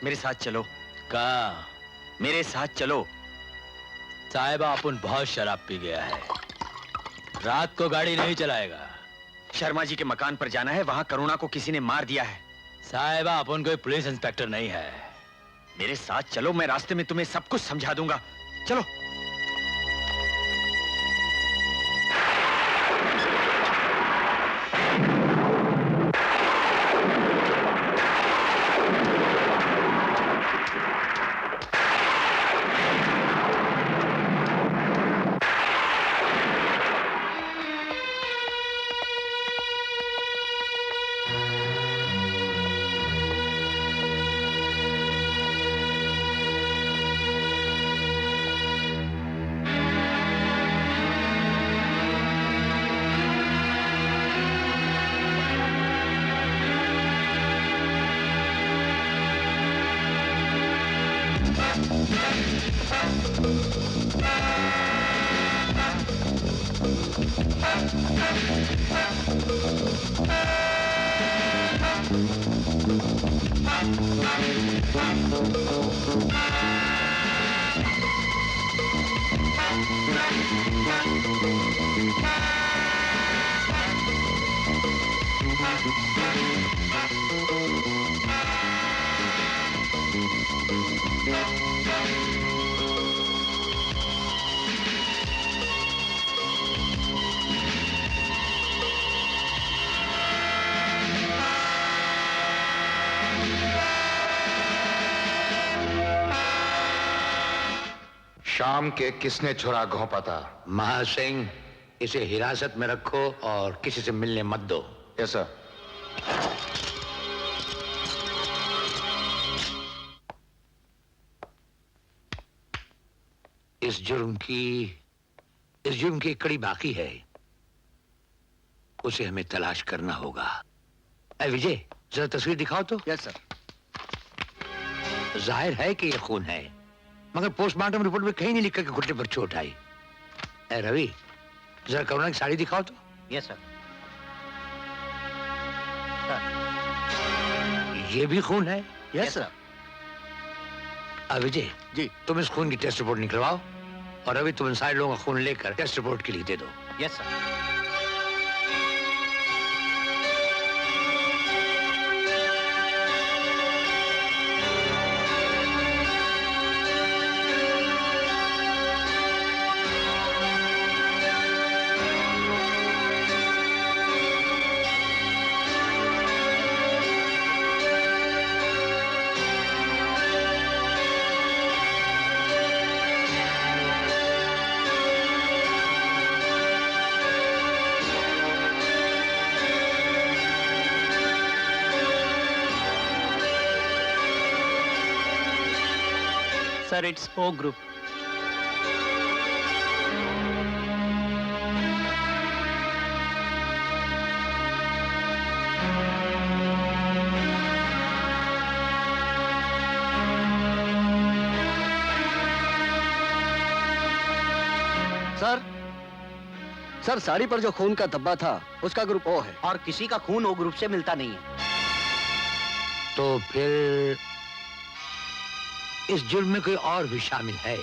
मेरे साथ चलो। का मेरे साथ चलो। साहिबा अपन बहुत शराब पी गया है, रात को गाड़ी नहीं चलाएगा। शर्मा जी के मकान पर जाना है, वहां करुणा को किसी ने मार दिया है। साहिबा अपन कोई पुलिस इंस्पेक्टर नहीं है। मेरे साथ चलो, मैं रास्ते में तुम्हें सब कुछ समझा दूंगा। चलो। शाम के किसने छुरा घोंपा था? महासिंह, इसे हिरासत में रखो और किसी से मिलने मत दो। Yes sir. इस जुर्म की एक कड़ी बाकी है, उसे हमें तलाश करना होगा। ऐ विजय, जरा तस्वीर दिखाओ तो। Yes sir. जाहिर है कि यह खून है, मगर पोस्टमार्टम रिपोर्ट में कहीं नहीं लिखा कि घुटने पर चोट आई। ऐ रवि, जरा करुणा की साड़ी दिखाओ तो। Yes sir. ये भी खून है। Yes sir. विजय जी, तुम इस खून की टेस्ट रिपोर्ट निकलवाओ और अभी तुम इन सारे लोगों का खून लेकर टेस्ट रिपोर्ट के लिए दे दो। Yes sir. Sir, it's O group. Sir, sari पर जो खून का धब्बा था उसका ग्रुप ओ है। और किसी का खून ओ ग्रुप से मिलता नहीं है। तो फिर इस जुर्म में कोई और भी शामिल है।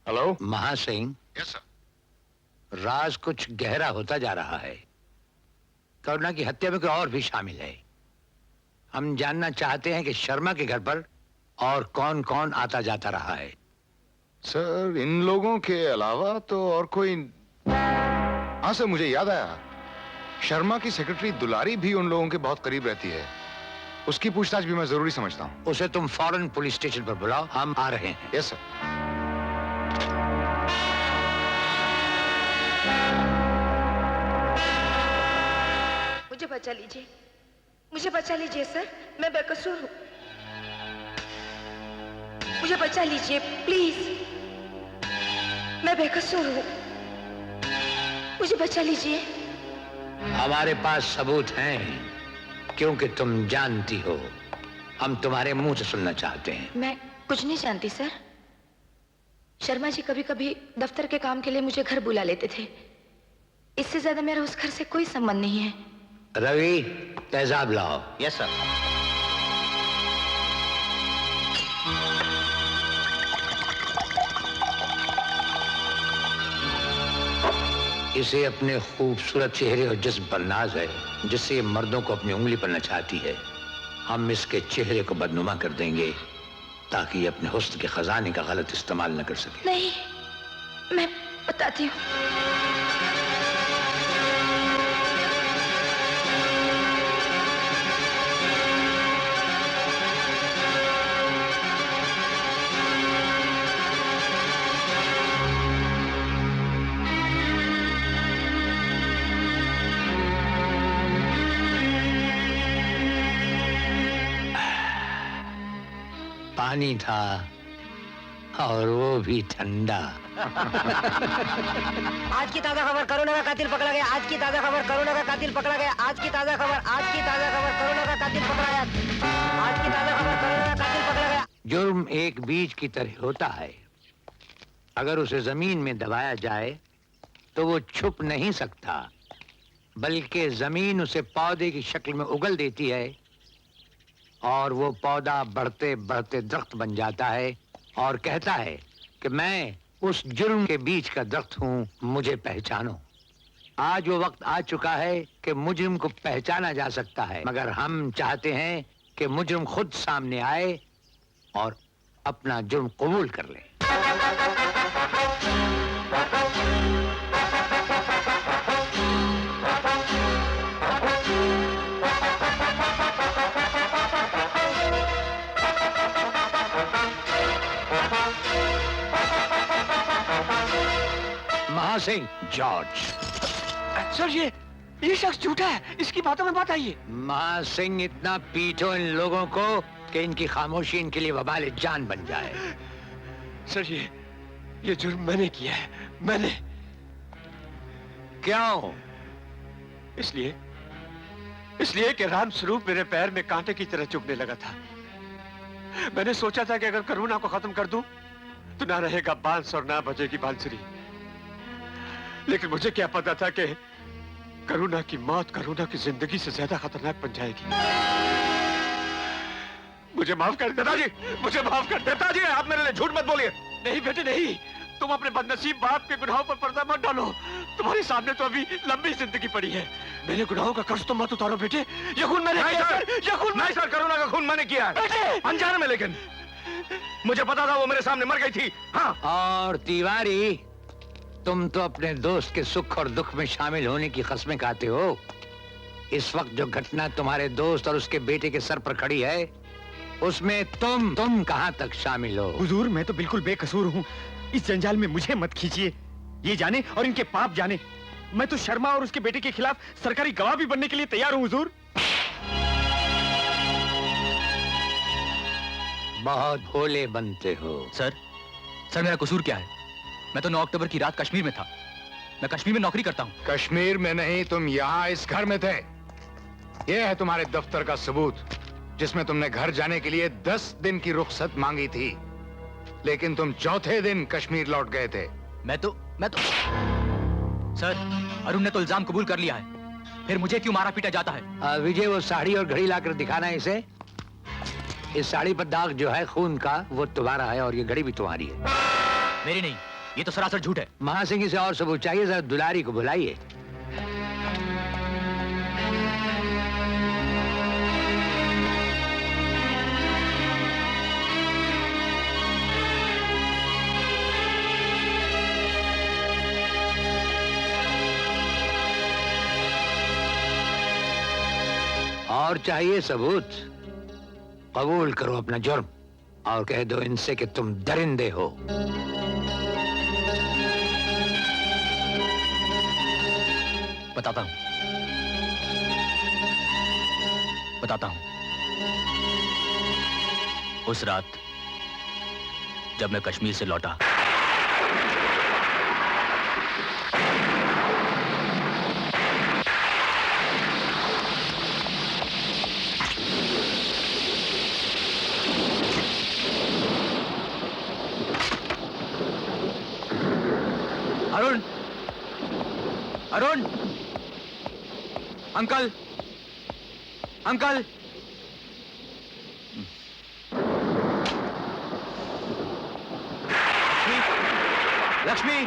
हेलो महासिंह। Yes sir. राज कुछ गहरा होता जा रहा है। करुणा की हत्या में कोई और भी शामिल है। हम जानना चाहते हैं कि शर्मा के घर पर और कौन कौन आता जाता रहा है। सर, इन लोगों के अलावा तो और कोई। हाँ सर, मुझे याद आया, शर्मा की सेक्रेटरी दुलारी भी उन लोगों के बहुत करीब रहती है। उसकी पूछताछ भी मैं जरूरी समझता हूँ। उसे तुम फौरन पुलिस स्टेशन पर बुलाओ, हम आ रहे हैं। Yes sir. मुझे बचा लीजिए, मुझे बचा लीजिए सर, मैं बेकसूर हूँ। मुझे बचा लीजिए प्लीज, मैं बेकसूर हूँ, मुझे बचा लीजिए। हमारे पास सबूत हैं, क्योंकि तुम जानती हो हम तुम्हारे मुंह से सुनना चाहते हैं। मैं कुछ नहीं जानती सर। शर्मा जी कभी कभी दफ्तर के काम के लिए मुझे घर बुला लेते थे, इससे ज्यादा मेरा उस घर से कोई संबंध नहीं है। रवि, तेजाब लाओ। Yes sir. इसे अपने खूबसूरत चेहरे और जिस्म पर नाज है, जिससे ये मर्दों को अपनी उंगली पर नचाती है। हम इसके चेहरे को बदनुमा कर देंगे ताकि ये अपने हुस्न के खजाने का गलत इस्तेमाल न कर सके। नहीं, मैं बताती हूँ। पानी था और वो भी ठंडा। आज की ताजा खबर, कोरोना का कातिल पकड़ा गया। आज की ताजा खबर, कोरोना का कातिल पकड़ा गया। आज की ताजा खबर, आज की ताजा खबर, कोरोना का कातिल पकड़ा गया। आज की ताजा खबर, कोरोना का कातिल पकड़ा गया। जुर्म एक बीज की तरह होता है, अगर उसे जमीन में दबाया जाए तो वो छुप नहीं सकता, बल्कि जमीन उसे पौधे की शक्ल में उगल देती है और वो पौधा बढ़ते बढ़ते दरख्त बन जाता है और कहता है कि मैं उस जुर्म के बीच का दरख्त हूं, मुझे पहचानो। आज वो वक्त आ चुका है कि मुजरिम को पहचाना जा सकता है, मगर हम चाहते हैं कि मुजरिम खुद सामने आए और अपना जुर्म कबूल कर ले। महासिंह, जॉर्ज। सर ये शख्स झूठा है, इसकी बातों में बात आई है। महासिंह, इतना पीटो इन लोगों को कि इनकी खामोशी इनके लिए वबाल जान बन जाए। सर ये जुर्म मैंने किया है, मैंने। क्यों? इसलिए कि राम स्वरूप मेरे पैर में कांटे की तरह चुभने लगा था। मैंने सोचा था कि अगर करुणा को खत्म कर दूं तो ना रहेगा बांस और ना बजेगी बांसुरी, लेकिन मुझे क्या पता था कि करुणा की मौत करुणा की जिंदगी से ज्यादा खतरनाक बन जाएगी। मुझे माफ कर देता जी, मुझे माफ कर देता जी। आप मेरे लिए झूठ मत बोलिए। नहीं बेटे नहीं, तुम अपने बदनसीब बाप के गुनाहों पर पर्दा मत डालो। तुम्हारे सामने तो अभी लंबी जिंदगी पड़ी है। मेरे गुनाहों का कर्ज तो मत उतारो बेटे। ये खून मैंने किया है, ये खून नहीं सर, करुणा का खून मैंने किया है अनजाने में, लेकिन मुझे पता था वो मेरे सामने मर गई थी। हाँ। और तिवारी, तुम तो अपने दोस्त के सुख और दुख में शामिल होने की कस्में खाते हो। इस वक्त जो घटना तुम्हारे दोस्त और उसके बेटे के सर पर खड़ी है, उसमें तुम कहां तक शामिल हो? हुजूर, मैं तो बिल्कुल बेकसूर हूँ। इस जंजाल में मुझे मत खींचिए। ये जाने और इनके पाप जाने, मैं तो शर्मा और उसके बेटे के खिलाफ सरकारी गवाह भी बनने के लिए तैयार हूँ हुजूर। बहुत भोले बनते हो। सर मेरा कसूर क्या है? मैं तो 9 अक्टूबर की रात कश्मीर में था। मैं कश्मीर में नौकरी करता हूँ। कश्मीर में नहीं, तुम यहाँ इस घर में थे। यह है तुम्हारे दफ्तर का सबूत, जिसमें तुमने घर जाने के लिए 10 दिन की रुख्सत मांगी थी, लेकिन तुम चौथे दिन कश्मीर लौट गए थे। मैं तो सर, अरुण ने तो इल्जाम कबूल कर लिया है, फिर मुझे क्यों मारा पीटा जाता है? विजय, वो साड़ी और घड़ी लाकर दिखाना है इसे। इस साड़ी पर दाग जो है खून का, वो तुम्हारा है और ये घड़ी भी तुम्हारी है। मेरी नहीं, ये तो सरासर झूठ है। महासिंह, इसे और सबूत चाहिए, जरा दुलारी को बुलाइए। और चाहिए सबूत? कबूल करो अपना जुर्म और कह दो इनसे कि तुम दरिंदे हो। बताता हूं, बताता हूं। उस रात जब मैं कश्मीर से लौटा, अरुण, अरुण, अंकल, अंकल, लक्ष्मी,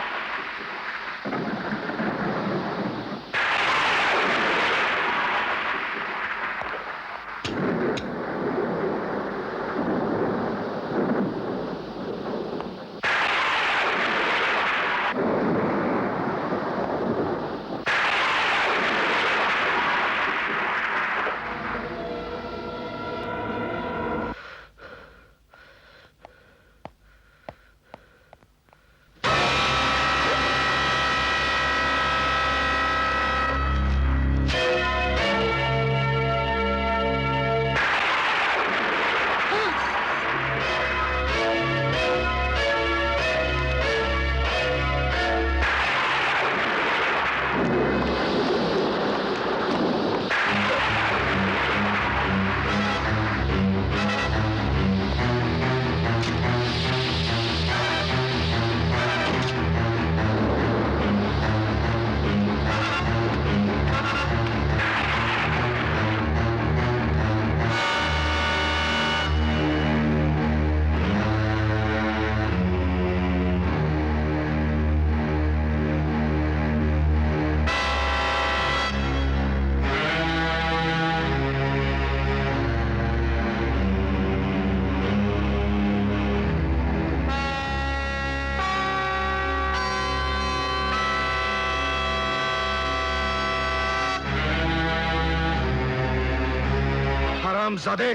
हरामजादे!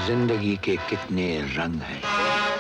जिंदगी के कितने रंग हैं।